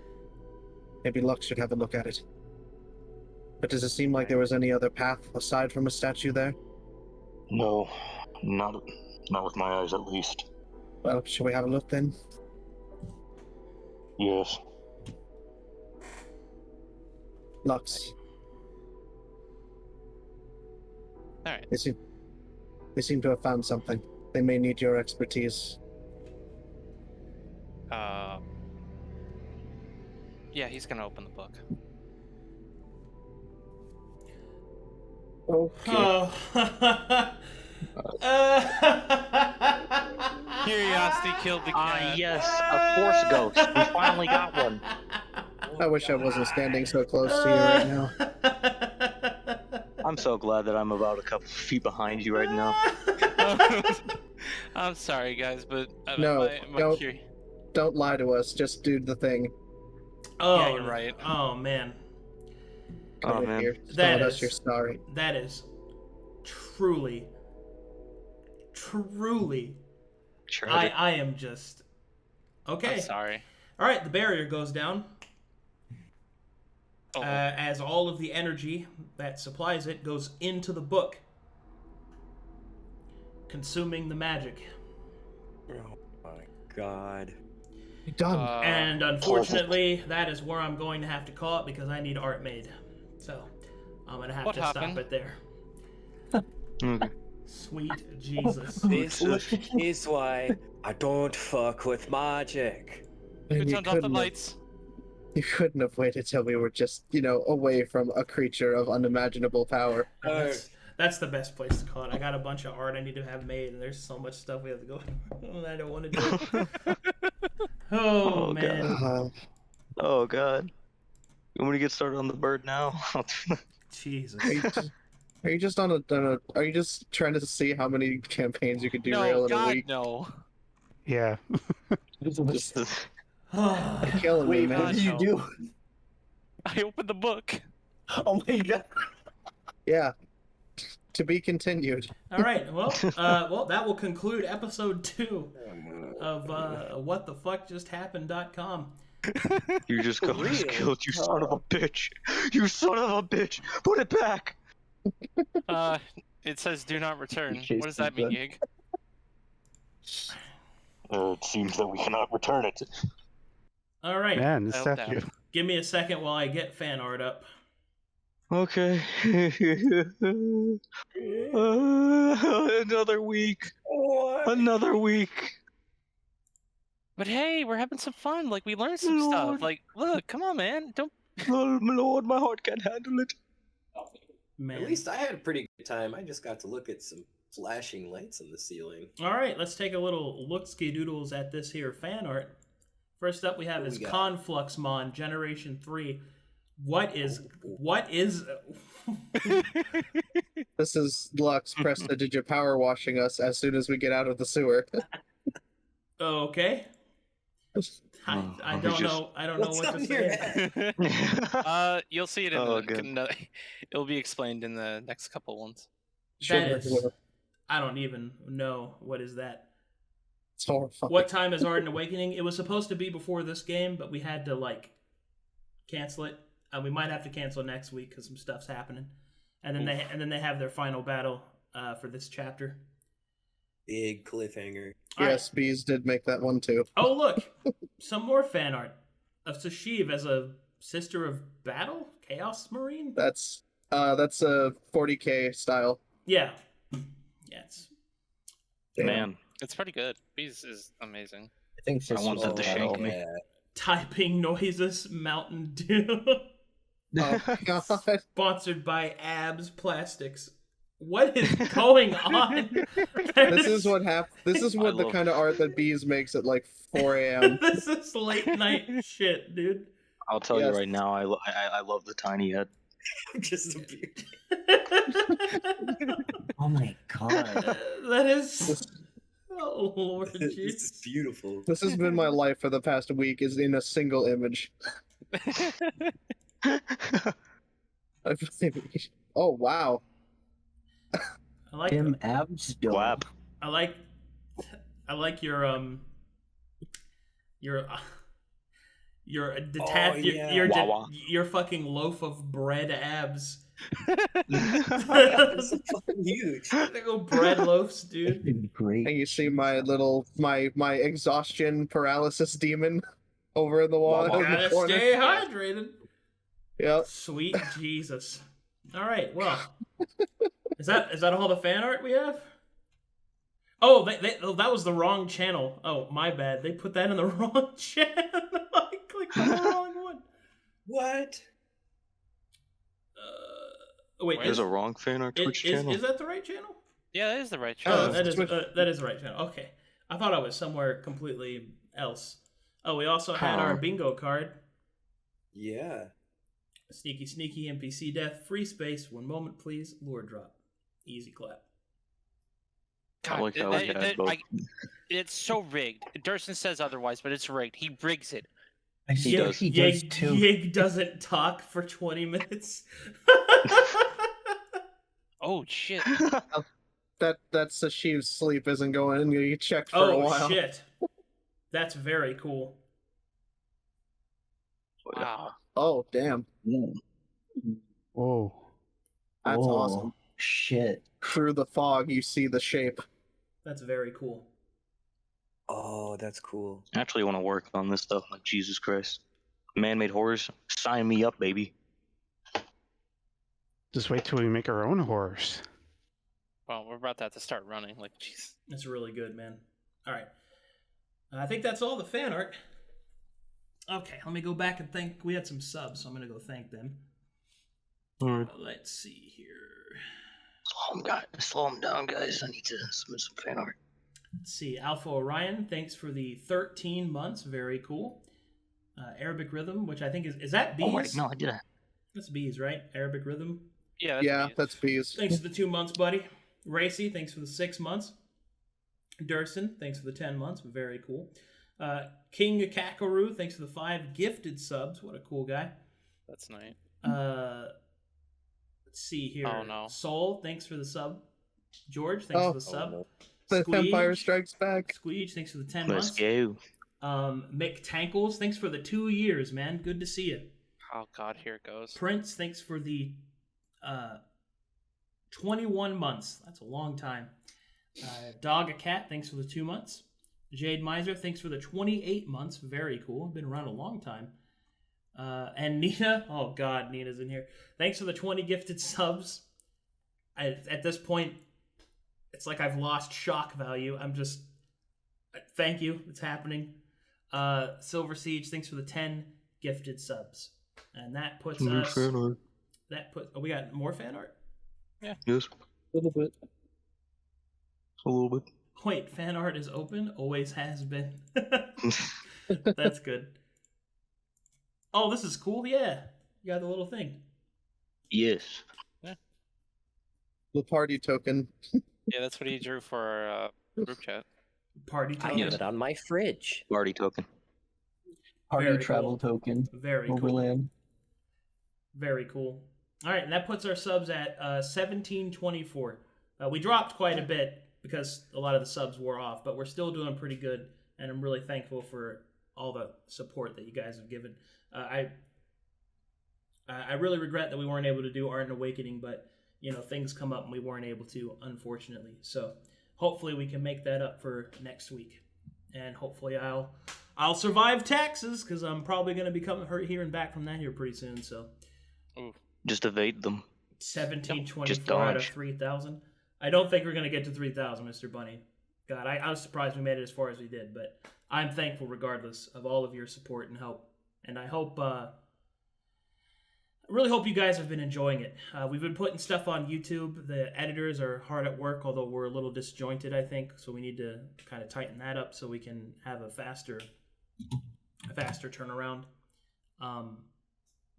Maybe Lux should have a look at it. But does it seem like there was any other path aside from a statue there? No, not with my eyes at least. Well, shall we have a look then? Yes. Lux. Alright. They seem to have found something. They may need your expertise. Yeah, he's gonna open the book. Okay. Curiosity killed the cat. Yes, a force ghost. We finally got one. I wish I wasn't standing so close to you right now. I'm so glad that I'm about a couple feet behind you right now. I'm sorry, guys, but No, don't. curious. Don't lie to us. Just do the thing. Oh, Yeah, you're right. Oh man, Oh, Come in man. here. That Tell us is- you're sorry. that is truly. Sure. I am just okay. I'm sorry. All right, the barrier goes down Oh, as all of the energy that supplies it goes into the book, consuming the magic. Oh my god. You're done. And unfortunately, that is where I'm going to have to call it because I need art made. So I'm going to have What to happened? stop it there. Okay. Sweet Jesus. This is why I don't fuck with magic. And who you turned off the couldn't have- lights? You couldn't have waited till we were just, away from a creature of unimaginable power. That's the best place to call it. I got a bunch of art I need to have made, and there's so much stuff we have to go. I don't want to do it. Oh, Oh, man. God. Oh god. You want me to get started on the bird now? Jesus. Are you just are you just trying to see how many campaigns you could derail No, in a God, week? no. Yeah. Just the- You're killing me, Wait, man. what did you do? I opened the book. Oh my god. Yeah. To be continued. All right. Well, that will conclude episode 2 of whatthefuckjusthappened.com. You just got Real killed, you son of a bitch! You son of a bitch! Put it back! It says do not return. Chase What does that mean, the Gig? It seems that we cannot return it. All right. Man, the I hope statue. Give me a second while I get fan art up. Okay. Another week. Another week. But hey, we're having some fun. Like, we learned some Lord. stuff. Like, look, come on, man. Don't. Oh, my lord, my heart can't handle it. Man. At least I had a pretty good time. I just got to look at some flashing lights on the ceiling. All right, let's take a little look-ski doodles at this here fan art. First up, we have What is we got? Conflux Mon, Generation 3. What is? This is Lux Prestidigit power washing us as soon as we get out of the sewer. Okay. I don't know. I don't know What's what to on your say. head? You'll see it in Oh, the. good. It'll be explained in the next couple ones. That is. I don't even know what is that. It's horrifying. What time is Ardent Awakening? It was supposed to be before this game, but we had to cancel it. We might have to cancel next week because some stuff's happening, and then they have their final battle for this chapter. Big cliffhanger. Yes, Bees did make that one too. Oh look, some more fan art of Sashiv as a sister of battle, Chaos Marine. That's a 40k style. Yeah, it's Man, It's pretty good. Bees is amazing. I think I want them to Battle- shank me. Yeah. typing noises. Mountain Dew, Oh god. sponsored by Abs Plastics. What is going on? This is what This is I what the love- kind of art that Bees makes at like 4 a.m. This is late night shit, dude. I'll tell Yes. you right now, I love the tiny head. Just a beard. Oh my god. That is. Oh Lord, This jeez. is beautiful. This has been my life for the past week, is in a single image. Oh wow. I like. Tim Abs. Blab. I like your detached Oh, yeah. Wawa. your fucking loaf of bread abs. It's so fucking huge. They go bread loafs, dude. Great. And you see my little my exhaustion paralysis demon over in the wall. in the Gotta corner. stay hydrated. Yep. Sweet Jesus. All right. Well, is that all the fan art we have? Oh, that was the wrong channel. Oh, my bad. They put that in the wrong channel. I clicked on the wrong one. What? Wait, There's a wrong fan art Twitch channel. is that the right channel? Yeah, that is the right Oh, choice. that is Twitch. that is the right channel. Okay, I thought I was somewhere completely else. Oh, we also had our bingo card. Yeah. Sneaky, sneaky, NPC death, free space, 1 moment, please, lure drop. Easy clap. I like that both. It's so rigged. Durson says otherwise, but it's rigged. He rigs it. I He swear does. he does too. Yig doesn't talk for 20 minutes. Oh shit! That Sashiv's sleep isn't going and you checked for a Oh, while. shit. That's very cool. Wow. Oh damn. Whoa. That's Oh, awesome. Shit. Through the fog you see the shape. That's very cool. Oh, that's cool. I actually want to work on this stuff. Like Jesus Christ, man-made horrors. Sign me up, baby. Just wait till we make our own horrors. Well, we're about to have to start running. Like, jeez. That's really good, man. All right. I think that's all the fan art. Okay, let me go back and thank. We had some subs, so I'm going to go thank them. Alright. Let's see here. Slow them down, guys. I need to submit some fan art. Let's see. Alpha Orion, thanks for the 13 months. Very cool. Arabic Rhythm, which I think is that bees? Oh wait, no, I did that. That's bees, right? Arabic Rhythm. Yeah. That's Yeah, me. that's Bees. Thanks for the 2 months, buddy. Racy, thanks for the 6 months. Durson, thanks for the 10 months. Very cool. King Kakaru, thanks for the 5 gifted subs. What a cool guy. That's nice. Let's see here. Oh, no. Soul, thanks for the sub. George, thanks for the sub. no. The Squeege, Empire Strikes Back. Squeege, thanks for the 10 Let's months. go. Mick Tankles, thanks for the 2 years, man. Good to see you. Oh god, here it goes. Prince, thanks for the 21 months. That's a long time. Dog a Cat, thanks for the 2 months. Jade Miser, thanks for the 28 months. Very cool. Been around a long time. And Nina, oh god, Nina's in here. Thanks for the 20 gifted subs. At this point, it's like I've lost shock value. I'm just, thank you. It's happening. SilverSiege, thanks for the 10 gifted subs. And that puts New us. fan art. Oh, we got more fan art? Yes, A little bit. a little bit. Wait, fan art is open? Always has been. That's good. Oh, this is cool. Yeah. You got the little thing. Yes. The party token. Yeah, that's what he drew for our group chat. Party I token. have it on my fridge. Party token. Party Very travel cool. token. Very cool. Overland. Very cool. All right, and that puts our subs at 1724. We dropped quite a bit because a lot of the subs wore off, but we're still doing pretty good, and I'm really thankful for all the support that you guys have given. I really regret that we weren't able to do Art and Awakening, but things come up and we weren't able to, unfortunately. So hopefully we can make that up for next week, and hopefully I'll survive taxes because I'm probably going to be hearing back from that here pretty soon. So Just evade them. 1724 out of 3,000. I don't think we're going to get to 3,000, Mr. Bunny. God, I was surprised we made it as far as we did, but I'm thankful regardless of all of your support and help. And I really hope you guys have been enjoying it. We've been putting stuff on YouTube. The editors are hard at work, although we're a little disjointed, I think. So we need to kind of tighten that up so we can have a faster turnaround.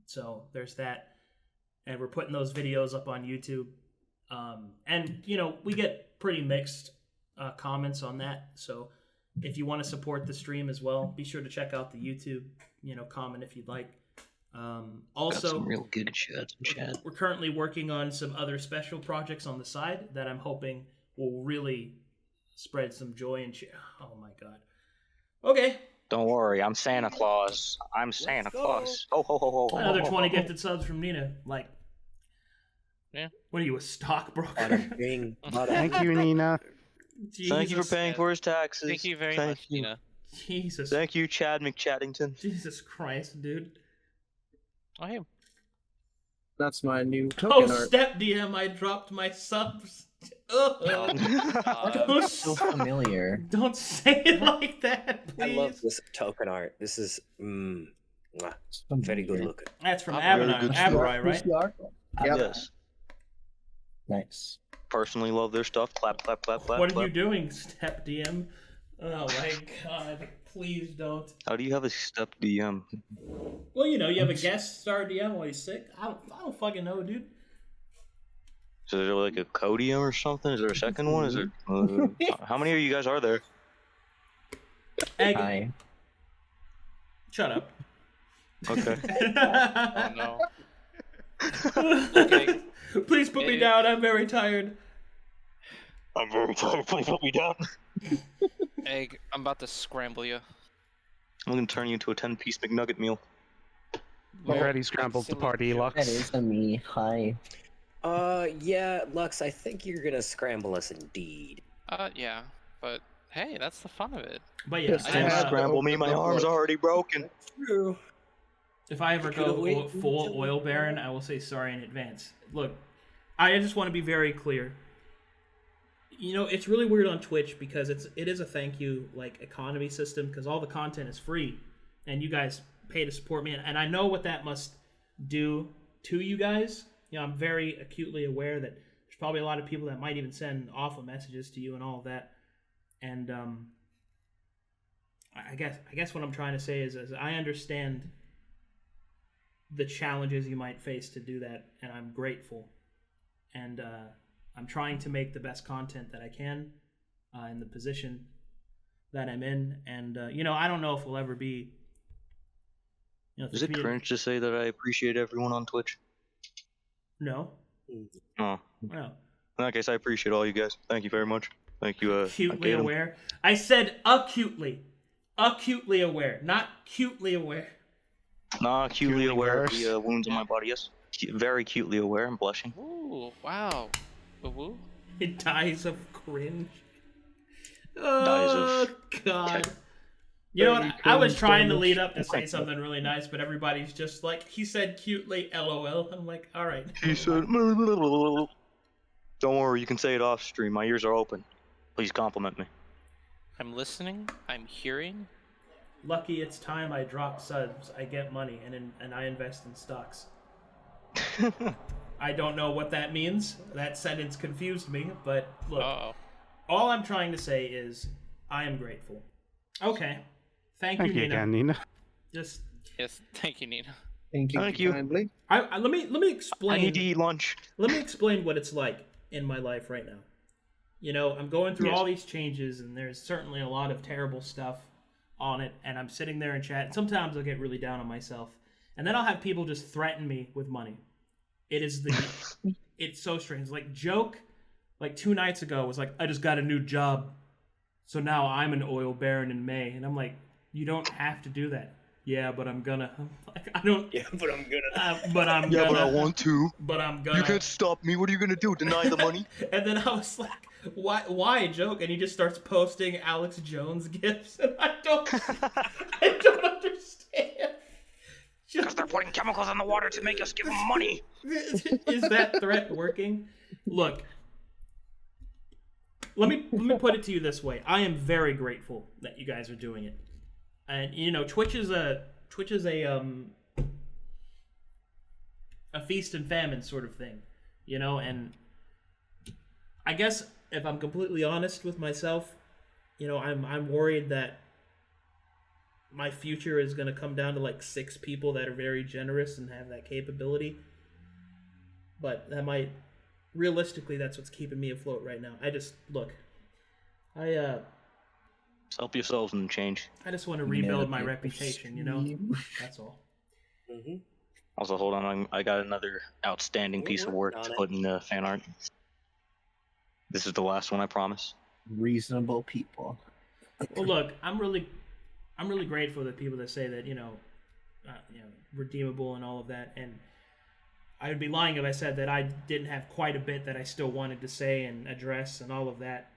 So there's that. And we're putting those videos up on YouTube. And, we get pretty mixed comments on that. So if you want to support the stream as well, be sure to check out the YouTube, comment if you'd like. Also, got some real good shots in chat. We're currently working on some other special projects on the side that I'm hoping will really spread some joy and cheer. Oh my god. Okay. Don't worry, I'm Santa Claus. I'm Santa Claus. Oh, ho, ho, ho, ho, Another ho, 20 ho, ho. gifted subs from Nina. Like, yeah. What are you, a stockbroker? Thank you, Nina. Thank you for paying for his taxes. Thank you very much, Nina. Jesus. Thank you, Chad McChaddington. Jesus Christ, dude. I am. That's my new token art. Step DM, I dropped my subs. So familiar. Don't say it like that, please. I love this token art. This is very good looking. That's from Very Abarai, good right? Yep. Yes. Nice. Personally love their stuff. Clap, clap, clap, clap. What are clap. you doing, Step DM? Oh my god, please don't. How do you have a step DM? Well, you have a guest star DM while he's sick. I don't fucking know, dude. Is there like a Codium or something? Is there a second one? Is there? How many of you guys are there? Egg. Hi. Shut up. Okay. Oh no. Okay. Please put me down. I'm very tired. I'm very tired. Please put me down. Egg, I'm about to scramble you. I'm gonna turn you into a 10-piece McNugget meal. We already scrambled the party, That Lux. is a me. Hi. Yeah, Lux, I think you're gonna scramble us indeed. Yeah, but hey, that's the fun of it. But yeah, Yes, Can't had to scramble me. open My the arm's book. already broken. True. if I ever go full oil baron, I will say sorry in advance. Look, I just want to be very clear. It's really weird on Twitch because it is a thank you economy system because all the content is free, and you guys pay to support me, and I know what that must do to you guys. I'm very acutely aware that there's probably a lot of people that might even send awful messages to you and all of that, and I guess what I'm trying to say is I understand the challenges you might face to do that, and I'm grateful, and I'm trying to make the best content that I can in the position that I'm in, and I don't know if we'll ever be. Is it cringe to say that I appreciate everyone on Twitch? No. Oh. No. In that case, I appreciate all you guys. Thank you very much. Thank you. Acutely aware. I said acutely. Acutely aware, not cutely aware. Nah, acutely aware of worse. the wounds on my body. Yes, very acutely aware. I'm blushing. Ooh, wow. Woo. It dies of cringe. Dies Oh, of- God. You know what? I was cringe trying to damage. lead up to say something really nice, but everybody's just like, he said cutely, LOL. I'm like, all right. He said, "Don't worry, you can say it off stream. My ears are open. Please compliment me." I'm listening. I'm hearing. Lucky it's time I drop subs. I get money, and I invest in stocks. I don't know what that means. That sentence confused me, but look. Uh-oh. All I'm trying to say is I am grateful. Okay. Thank you, Thank you Nina. again, Nina. Just Yes, thank you, Nina. Thank you Thank you. kindly. Let me explain. I need to eat lunch. Let me explain what it's like in my life right now. You know, I'm going through Yes. all these changes, and there's certainly a lot of terrible stuff on it, and I'm sitting there in chat, and sometimes I'll get really down on myself, and then I'll have people just threaten me with money. It's so strange. Like, Joke, like 2 nights ago, was like, I just got a new job, so now I'm an oil baron in May, and I'm like, you don't have to do that. Yeah, but I'm gonna. Like, I don't. Yeah, but I'm gonna. But I'm Yeah, gonna. but I want to. But I'm gonna. You can't stop me. What are you gonna do? Deny the money? And then I was like, why Joke? And he just starts posting Alex Jones gifs, and I don't understand. Because they're putting chemicals in the water to make us give them money. Is that threat working? Look, let me put it to you this way. I am very grateful that you guys are doing it. And you know, Twitch is a feast and famine sort of thing, you know. And I guess if I'm completely honest with myself, you know, I'm worried that my future is going to come down to like 6 people that are very generous and have that capability. But that might, realistically, that's what's keeping me afloat right now. Help yourselves and change. I just want to rebuild my reputation, you know? That's all. Mm-hmm. Also, hold on. I got another outstanding piece of work to put in the fan art. This is the last one, I promise. Reasonable people. Well, look, I'm really grateful to people that say that, you know, redeemable and all of that. And I would be lying if I said that I didn't have quite a bit that I still wanted to say and address and all of that.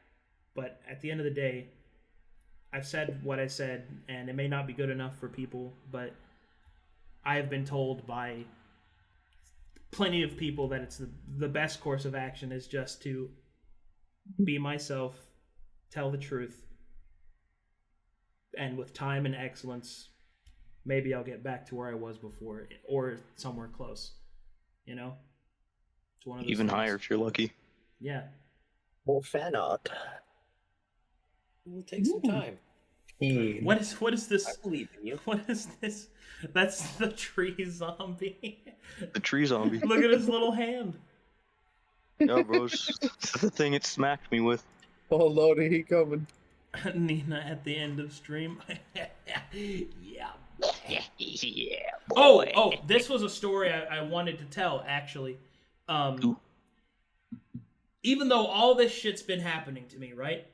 But at the end of the day, I've said what I said, and it may not be good enough for people, but I have been told by plenty of people that it's the best course of action is just to be myself, tell the truth, and with time and excellence, maybe I'll get back to where I was before, or somewhere close. You know, it's one of those Even things. higher if you're lucky. Yeah. More fan art. It will take some time. What is this? I believe in you. What is this? That's the tree zombie. The tree zombie. Look at his little hand. Yeah, bro. It's the thing it smacked me with. Oh lordy, he coming. Nina at the end of stream. Yeah. Yeah. Oh, this was a story I wanted to tell, actually. Even though all this shit's been happening to me, right?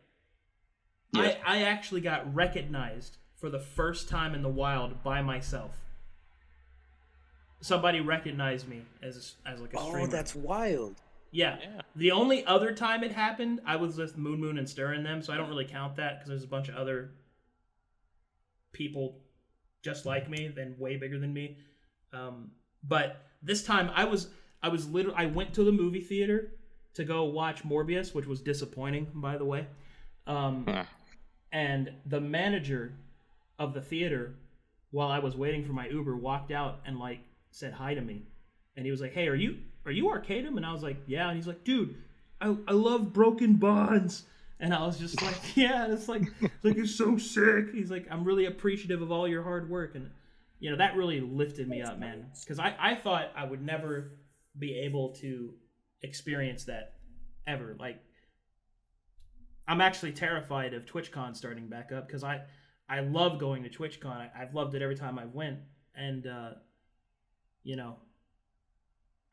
Yes. I actually got recognized for the first time in the wild by myself. Somebody recognized me as like a streamer. Oh, that's wild. Yeah. The only other time it happened, I was with Moon and Stir in them, so I don't really count that because there's a bunch of other people just like me, then way bigger than me. But this time I went to the movie theater to go watch Morbius, which was disappointing, by the way. And the manager of the theater, while I was waiting for my Uber, walked out and like said hi to me. And he was like, "Hey, are you Arcadum?" And I was like, "Yeah." And he's like, "Dude, I love Broken Bonds." And I was just like, "Yeah." And it's like it's so sick. He's like, "I'm really appreciative of all your hard work." And you know, that really lifted me up, man. Because I thought I would never be able to experience that ever. Like, I'm actually terrified of TwitchCon starting back up because I love going to TwitchCon. I've loved it every time I went. And, you know,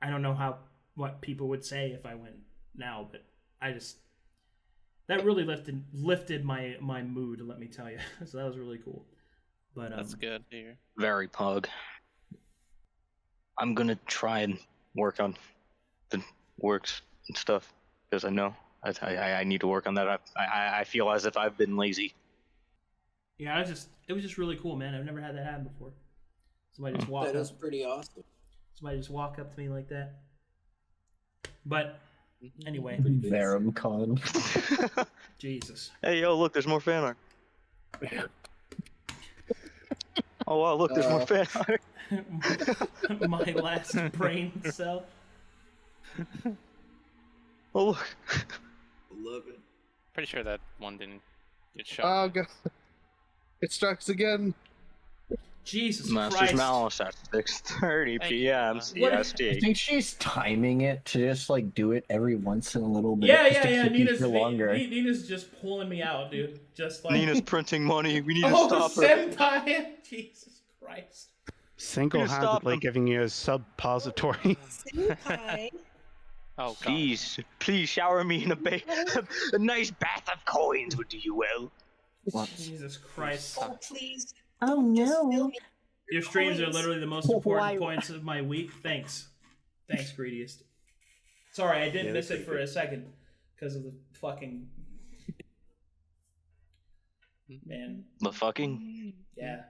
I don't know what people would say if I went now, but that really lifted my mood, let me tell you. So that was really cool. But That's good to hear. Very pug. I'm gonna try and work on the works and stuff because I know I need to work on that. I feel as if I've been lazy. Yeah, it was just really cool, man. I've never had that happen before. Somebody just walk That up. is pretty awesome. Somebody just walk up to me like that. But anyway, Verum con. Jesus. Hey, yo, look, there's more fan art. Oh wow, look, there's more fan art. My last brain cell. Oh look. Love it. Pretty sure that one didn't get shot. Oh god. It strikes again. Jesus Master's Christ. Malice at 6:30 Thank you, p.m. What- I CST. think she's timing it to just like do it every once in a little bit. Yeah, just to yeah. keep you Nina's for longer. Nina's just pulling me out, dude. Just like Nina's printing money. We need to oh, stop her. senpai. Jesus Christ. Single-handedly him. giving you a suppository. Senpai. Oh god. Please shower me in a nice bath of coins, would do you well. Jesus Christ. Oh, please. Oh Just fill no! me. Your streams are Coins. literally the most important points of my week. Thanks, greediest. Sorry, I did miss it for a second because of the fucking man. The fucking? Yeah.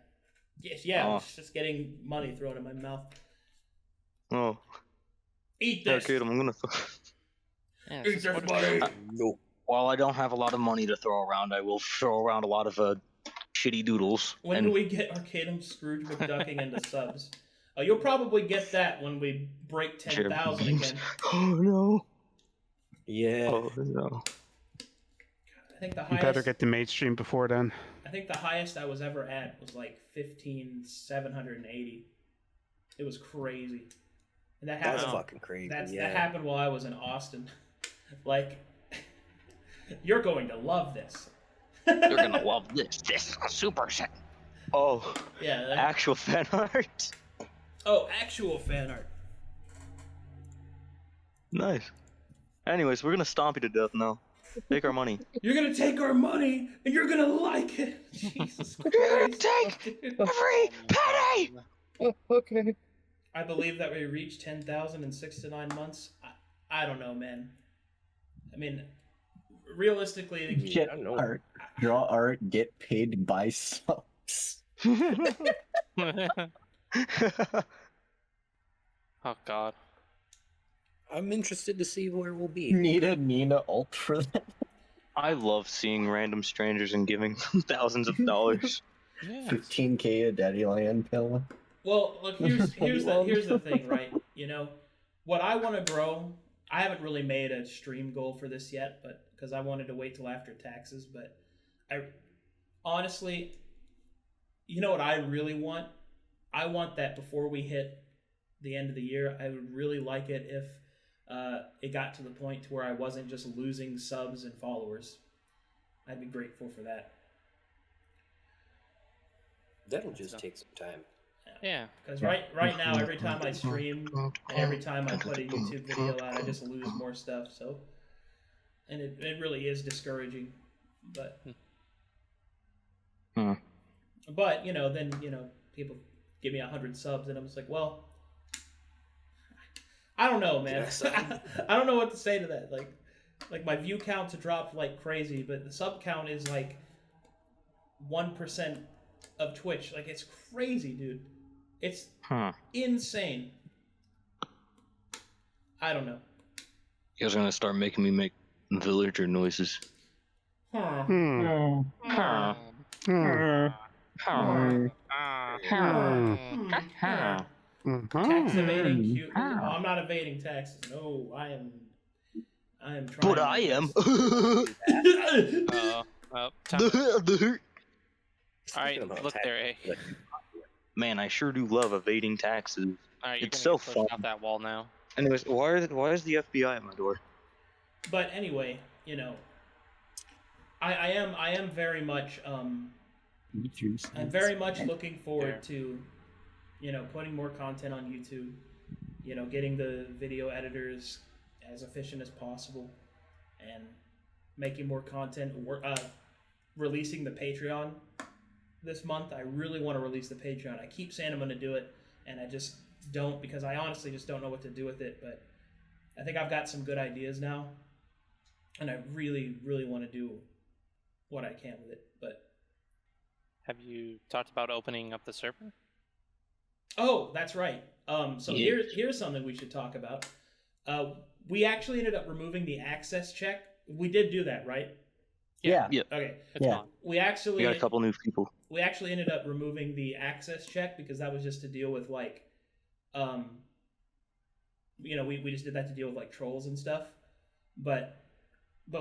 Yes, yeah. Oh. It's just getting money thrown in my mouth. Oh, Eat this. okay, I'm gonna. Yeah, Eat it's this just- money. No. While I don't have a lot of money to throw around, I will throw around a lot of shitty doodles. When and do we get Arcadum Scrooge McDucking into subs? Oh, you'll probably get that when we break 10,000 again. Oh no! Yeah. Oh no! I think the You better highest. get the mainstream before then. I think the highest I was ever at was like 15,780. It was crazy, and that That's happened. fucking crazy. That yeah. happened while I was in Austin. Like, you're going to love this. You're gonna love this. This is a super set. Oh, Yeah. actual fan art. Oh, actual fan art. Nice. Anyways, we're gonna stomp you to death now. Take our money. You're gonna take our money, and you're gonna like it. Jesus Christ. Take every penny. Oh, okay. I believe that we reached 10,000 in 6 to 9 months. I don't know, man. I mean, realistically, Get I don't know. art, draw art, get paid by subs. Oh god. I'm interested to see where we'll be. Need a Nina ult for that. I love seeing random strangers and giving them thousands of dollars. Yeah. 15k a Daddyland pill. well, look, here's the thing, right? You know, what I want to grow, I haven't really made a stream goal for this yet, but because I wanted to wait till after taxes, but I honestly, you know what I really want? I want that before we hit the end of the year. I would really like it if it got to the point to where I wasn't just losing subs and followers. I'd be grateful for that. That'll just take some time. Yeah. Because right now, every time I stream and every time I put a YouTube video out, I just lose more stuff. So, and it really is discouraging. But, Hmm. but then people give me 100 subs, and I'm just like, well, I don't know, man. Yes. I don't know what to say to that. Like my view counts have dropped like crazy, but the sub count is like 1% of Twitch. Like it's crazy, dude. It's Huh. insane. I don't know. You guys are gonna start making me make villager noises. Huh. Hmm. Huh. Hmm. Huh. Hmm. Huh. Tax evading Hmm. cute. Oh, I'm not evading taxes. No, I am trying. But I am. Well, time. Alright, about look tax- there, eh? Man, I sure do love evading taxes. Alright, you're It's gonna so get pushed fun. out that wall now. Anyways, why is the FBI at my door? But anyway, I am very much I'm very much looking forward to putting more content on YouTube, getting the video editors as efficient as possible and making more content, releasing the Patreon this month. I really want to release the Patreon. I keep saying I'm going to do it and I just don't, because I honestly just don't know what to do with it, but I think I've got some good ideas now and I really, really want to do what I can with it. But Have you talked about opening up the server? oh, that's right. So Yeah. here's something we should talk about. We actually ended up removing the access check. We did do that, right? Yeah. Okay. It's Yeah. gone. We actually We got a couple new people. we actually ended up removing the access check because that was just to deal with like we just did that to deal with like trolls and stuff. But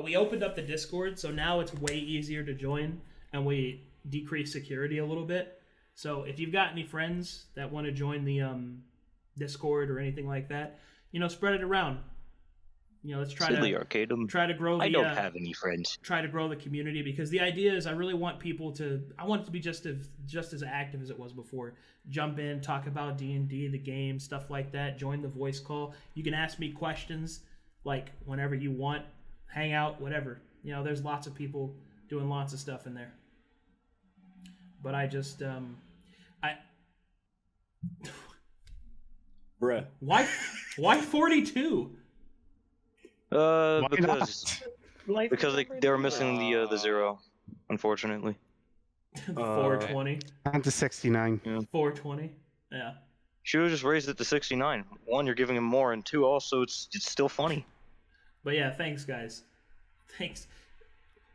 we opened up the Discord, so now it's way easier to join and we decreased security a little bit. So if you've got any friends that want to join the Discord or anything like that, spread it around. Let's try Silly to Arcadum. try to grow the. I don't have any friends. Try to grow the community, because the idea is I really want people to. I want it to be just as active as it was before. Jump in, talk about D&D, the game, stuff like that. Join the voice call. You can ask me questions like whenever you want. Hang out, whatever. There's lots of people doing lots of stuff in there. But I just Bruh. Why 42? Because they were missing the 0, unfortunately. 420. And to 69. Yeah. 420. Yeah. Should have just raised it to 69. 1, you're giving him more, and 2, also it's still funny. But yeah, thanks guys. Thanks.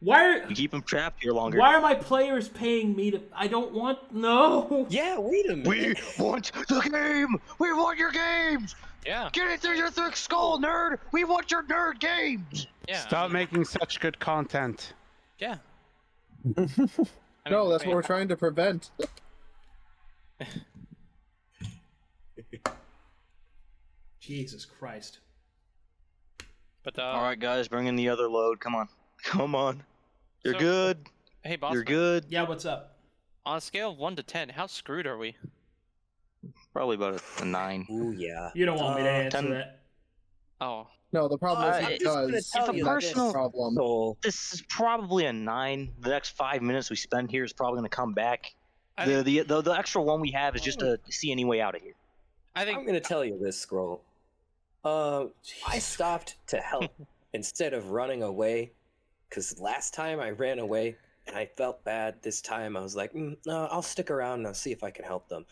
You keep him trapped here longer. Why are my players paying me to? I don't want. No. Yeah, wait a minute. We want the game. We want your games. Yeah. Get it through your thick skull, nerd. We want your nerd games. Yeah. Stop making such good content. Yeah. No, that's what we're trying to prevent. Jesus Christ. But All right, guys, bring in the other load. Come on. You're So- good. Hey, boss. You're good. Yeah, what's up? On a scale of 1 to 10, how screwed are we? Probably about a 9. Ooh, yeah. You don't want me to answer 10. that. Oh. No, the problem is I'm just gonna because tell it's a you personal this. problem. So, This is probably a 9. The next 5 minutes we spend here is probably going to come back. I The extra one we have is just to see any way out of here. I think I'm gonna tell you this, Scroll. I stopped to help instead of running away, because last time I ran away and I felt bad. This time I was like, no, I'll stick around and I'll see if I can help them.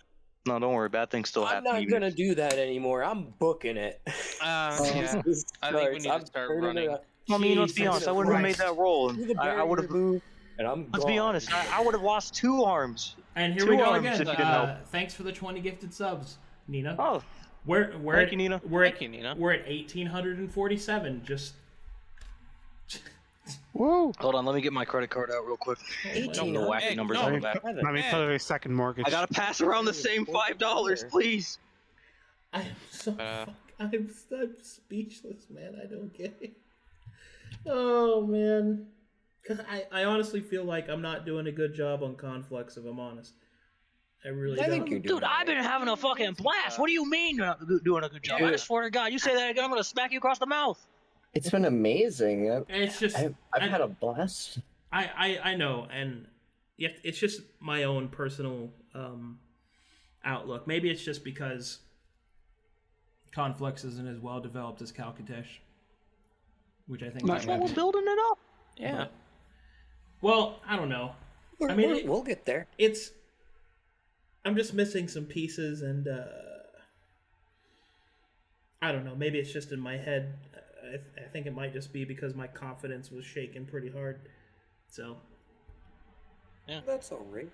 No, don't worry. Bad things still I'm happen. not even gonna if- do that anymore. I'm booking it. yeah. Jesus I think we Christ, need to I'm start turning running. around. I mean, let's be Jesus honest. I wouldn't have made Christ. that roll. Do the I would have. barrier move, and I'm Let's be gone. honest. I would have lost 2 arms. And here 2 we go arms again. if you didn't help. Thanks for the 20 gifted subs, Nina. Oh, We're thank at, you, Nina. We're Thank at, you, Nina. We're at 1,847. Just Whoa! hold on. Let me get my credit card out real quick. The 1800. wacky numbers no. on the back. Let me put a second mortgage. I gotta pass around the same $5, please. I am so I'm speechless, man. I don't get it. Oh man, because I honestly feel like I'm not doing a good job on Conflux, if I'm honest. I really I don't. think you're doing Dude, I've been having a fucking blast. What do you mean you're not doing a good job? I Dude. swear to God, you say that again, I'm gonna smack you across the mouth. It's been amazing. It's just I've had a blast. I know, and it's just my own personal outlook. Maybe it's just because Conflux isn't as well developed as Calcatesh, which I think That's is Well, we're bad. building it up. Yeah. Well, I don't know. We're- I mean, we're- we'll get there. I'm just missing some pieces, and I don't know. Maybe it's just in my head. I think it might just be because my confidence was shaken pretty hard. So That's all right.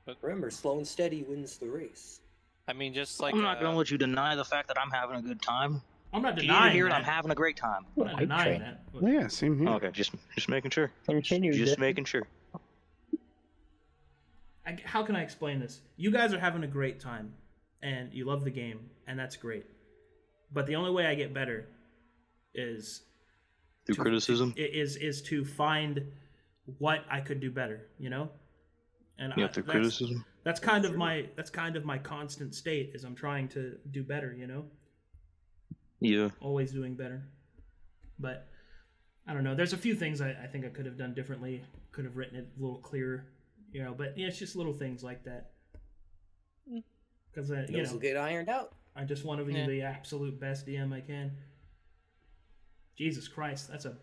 But- Remember, slow and steady wins the race. I mean, just like I'm not gonna let you deny the fact that I'm having a good time. I'm not You denying hear it, that. I'm having a great time. I'm not Hype denying train. that. Oh, yeah, same here. Okay, just making sure. Continue. Just making sure. How can I explain this? You guys are having a great time, and you love the game, and that's great. But the only way I get better is Through criticism. is to find what I could do better. And Yeah, through criticism. That's kind of my constant state. Is I'm trying to do better. Yeah. Always doing better. But I don't know. There's a few things I think I could have done differently. Could have written it a little clearer. But it's just little things like that. Because Those will get ironed out. I just want to be Yeah. the absolute best DM I can. Jesus Christ, that's a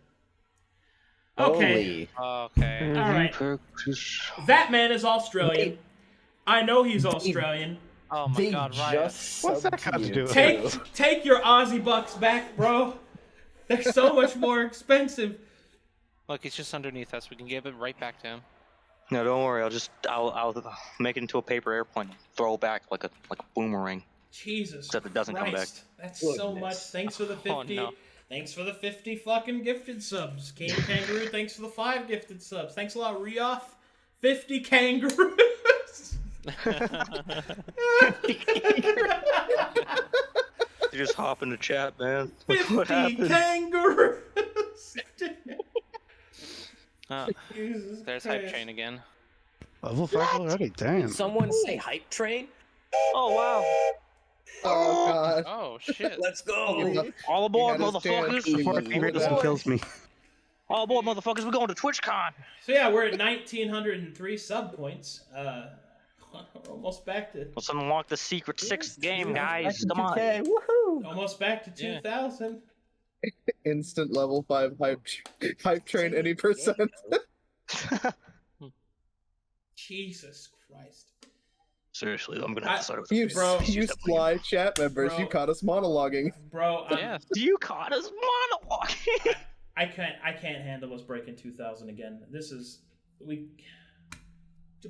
okay. Okay. All right, that man is Australian. I know he's Australian. Oh my They God, Ryan. just What's that subbed got to you. do with it? Take your Aussie bucks back, bro. They're so much more expensive. Look, he's just underneath us. We can give it right back to him. No, don't worry. I'll make it into a paper airplane. Throw it back like a boomerang. Jesus Except it doesn't come back. Christ. That's so Goodness. much. Thanks for the 50. Oh, no. Thanks for the 50 fucking gifted subs. King Kangaroo, thanks for the 5 gifted subs. Thanks a lot, Rioff. 50 kangaroos. You just hop in the chat, man. 50 What happened? kangaroos! Jesus There's Christ. Hype Train again. Level 5 already, damn. Someone say hype train? Oh wow! Oh god. Oh shit. Let's go! All aboard, He had his motherfuckers! chance. Before Peterson kills me. All aboard, motherfuckers! We're going to TwitchCon. So yeah, we're at 1,903 sub points. We're almost back to Let's unlock the secret sixth game, guys. Come on. Woohoo! almost back to 2,000. Instant level 5 hype train any percent. Jesus Christ. Seriously, I'm gonna have to start with You, Bro. you sly chat members, Bro. you caught us monologuing. Bro, Yeah. You caught us monologuing. I can't handle us breaking 2,000 again. This is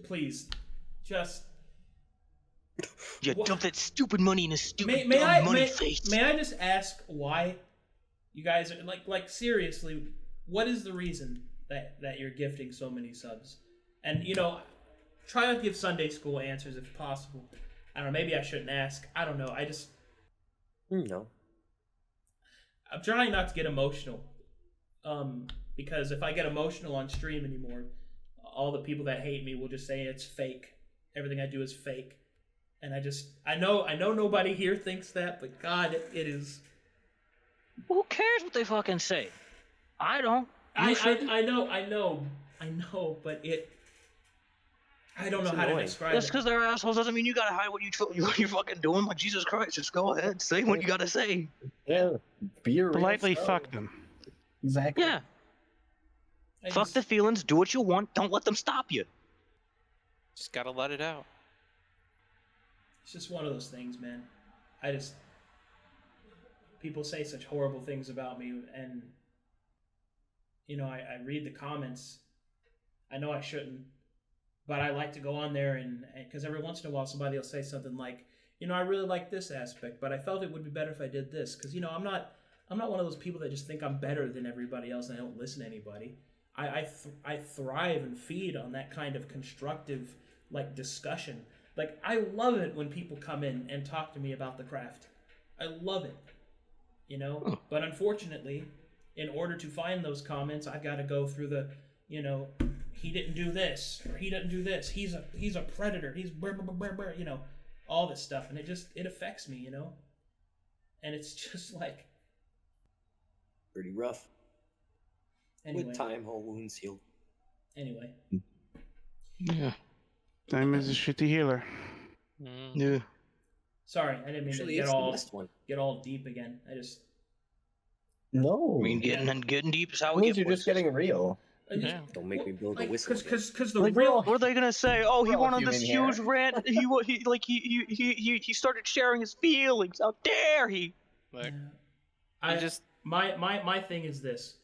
please just You dump that stupid money in a stupid may dumb money face. I just ask why you guys are like seriously, what is the reason that you're gifting so many subs? And try to give Sunday school answers if possible. I don't know, maybe I shouldn't ask. I don't know. No. I'm trying not to get emotional. Because if I get emotional on stream anymore, all the people that hate me will just say it's fake. Everything I do is fake. And I know nobody here thinks that, but God, it is. Who cares what they fucking say? I don't. I know, but I don't know how to annoying. describe Just it. because they're assholes doesn't mean you gotta hide what you're fucking doing. Like, Jesus Christ, just go ahead, say what you gotta say. Yeah. Be a real Politely fellow. fuck them. Exactly. Yeah. I Fuck just- the feelings, do what you want, don't let them stop you. Just gotta let it out. It's just one of those things, man. People say such horrible things about me, and I read the comments. I know I shouldn't, but I like to go on there and because every once in a while somebody will say something like, I really like this aspect, but I felt it would be better if I did this, because I'm not one of those people that just think I'm better than everybody else and I don't listen to anybody. I thrive and feed on that kind of constructive discussion. I love it when people come in and talk to me about the craft. I love it. But unfortunately, in order to find those comments, I've got to go through the, he didn't do this or he doesn't do this. He's a predator. He's all this stuff, and it affects me, and it's just Pretty rough. anyway. With time, all wounds heal. Anyway, Yeah. Time is a shitty healer. Yeah. sorry, I didn't mean Actually, to it's the best one. get all deep again. No. I mean, getting deep is how It we means get you're just places. getting real. Yeah. Don't make me build a whistle. again. Because the Like, real What are they gonna say? Oh, he We're all went on this human huge rant. He started sharing his feelings. How dare he? Like, I just my thing is this.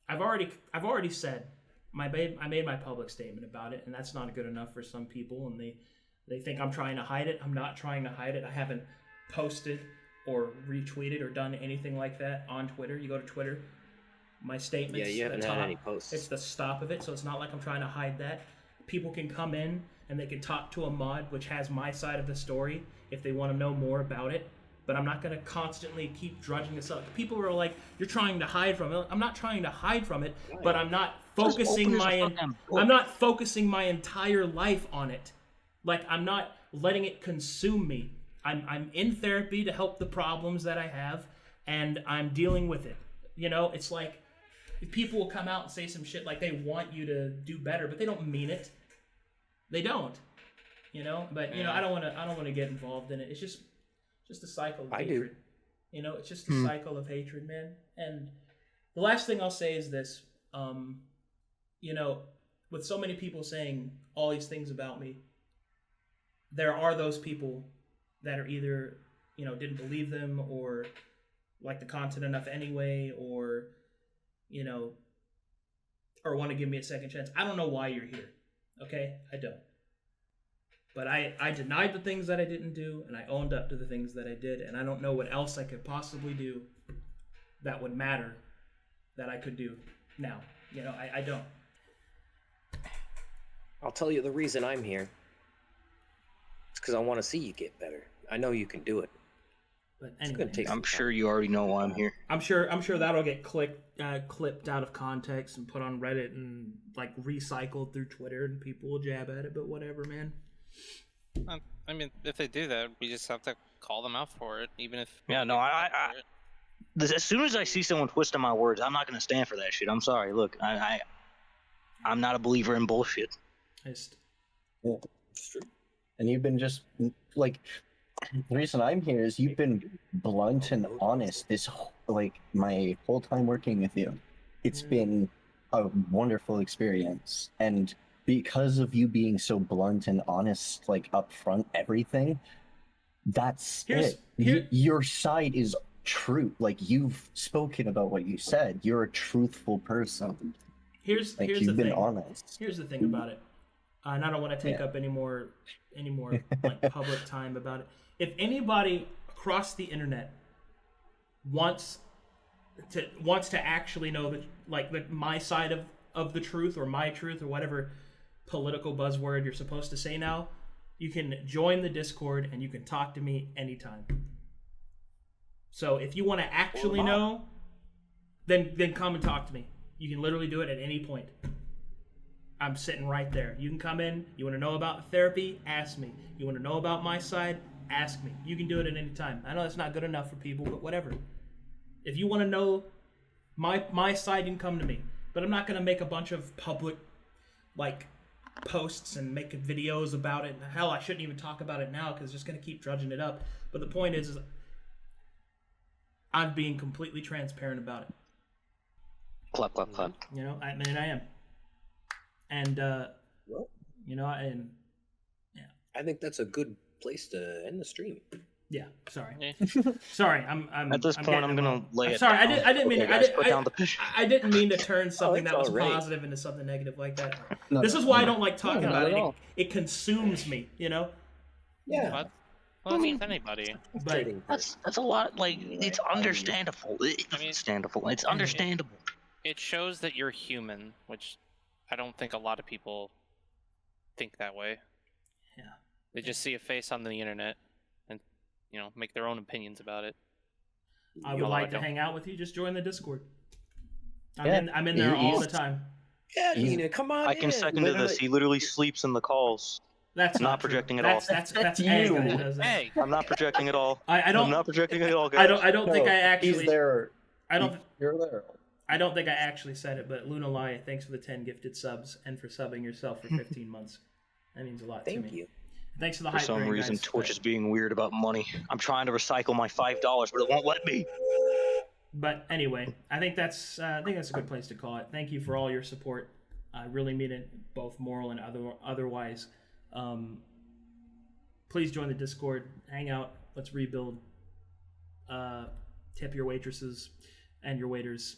I've already said I made my public statement about it, and that's not good enough for some people, and they think I'm trying to hide it. I'm not trying to hide it. I haven't posted or retweeted or done anything like that on Twitter. You go to Twitter, my statements. Yeah, you haven't the had top, any posts. It's the stop of it, so it's not like I'm trying to hide that. People can come in and they can talk to a mod which has my side of the story if they want to know more about it. But I'm not going to constantly keep drudging this up. People are like, "You're trying to hide from it." I'm not trying to hide from it, but I'm not Just focusing open my your fucking book. I'm not focusing my entire life on it. I'm not letting it consume me. I'm in therapy to help the problems that I have, and I'm dealing with it. It's like if people will come out and say some shit like they want you to do better, but they don't mean it. They don't. But I don't want to get involved in it. It's just a cycle of I do. hatred. It's just a cycle of hatred, man. And the last thing I'll say is this. With so many people saying all these things about me, there are those people that are either, didn't believe them or like the content enough anyway, or, or want to give me a second chance. I don't know why you're here. Okay? I don't. But I denied the things that I didn't do, and I owned up to the things that I did, and I don't know what else I could possibly do that would matter that I could do now. I don't. I'll tell you the reason I'm here. because I want to see you get better. I know you can do it. But It's anyway, gonna take I'm some sure time. you already know why I'm here. I'm sure that'll get clipped out of context and put on Reddit and like recycled through Twitter, and people will jab at it. But whatever, man. I mean, if they do that, we just have to call them out for it, even if. Yeah, no, as soon as I see someone twisting my words, I'm not going to stand for that shit. I'm sorry. Look, I'm not a believer in bullshit. Just Yeah. And you've been just like, the reason I'm here is you've been blunt and honest like my whole time working with you. It's been a wonderful experience, and because of you being so blunt and honest, like upfront, everything, that's it. Your side is true. Like, you've spoken about what you said. You're a truthful person. here's Like, the you've been thing. honest. Here's the thing about it, and I don't want to take up any more like public time about it. If anybody across the internet wants to actually know that, like, my side of the truth, or my truth, or whatever political buzzword you're supposed to say now, you can join the Discord and you can talk to me anytime. So if you want to actually know, then come and talk to me. You can literally do it at any point. I'm sitting right there. You can come in. You want to know about therapy? Ask me. You want to know about my side? Ask me. You can do it at any time. I know that's not good enough for people, but whatever. If you want to know my side, you can come to me. But I'm not going to make a bunch of public, like, posts and make videos about it. Hell, I shouldn't even talk about it now because it's just going to keep drudging it up. But the point is I'm being completely transparent about it. Clap, clap, clap. You know, I am. And, Well, you know, and yeah. I think that's a good place to end the stream. Yeah, sorry. Yeah. Sorry, I'm At this point, getting I'm gonna involved. lay I'm it sorry, down. I didn't mean Okay, to. guys, put down the pitch. I didn't mean to turn something it's that was all right. positive into something negative like that. No, This is why I don't like talking not about at it. all. It consumes me, you know. Yeah. What? Well, it's with anybody. But That's a lot. Like, it's understandable. It's I mean- understandable. It's understandable. It shows that you're human, which I don't think a lot of people think that way. Yeah. They just see a face on the internet and, you know, make their own opinions about it. I would Although like I to don't. hang out with you. Just join the Discord. Yeah. I'm in there all the He's- time. Yeah, He's- Nina, come on I can in. second to this. He literally sleeps in the calls. That's Not not true. projecting at all. That's That's Egg you. that does that. Hey, I'm not projecting at all. I I'm don't. not projecting at all, guys. I don't think I He's actually. there. I don't. You're there. I don't think I actually said it, but Luna Laya, thanks for the 10 gifted subs and for subbing yourself for 15 months. That means a lot to Thank me. you. Thanks for the For hype. some brain, reason, guys, Twitch but- is being weird about money. I'm trying to recycle my $5, but it won't let me. But anyway, I think that's a good place to call it. Thank you for all your support. I really mean it, both moral and otherwise. Please join the Discord, hang out, let's rebuild. Tip your waitresses and your waiters.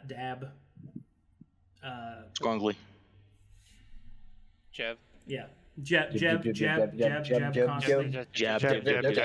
Dab. Scrongly. Jev. Yeah. Jeb constantly. Jab, jab, jab,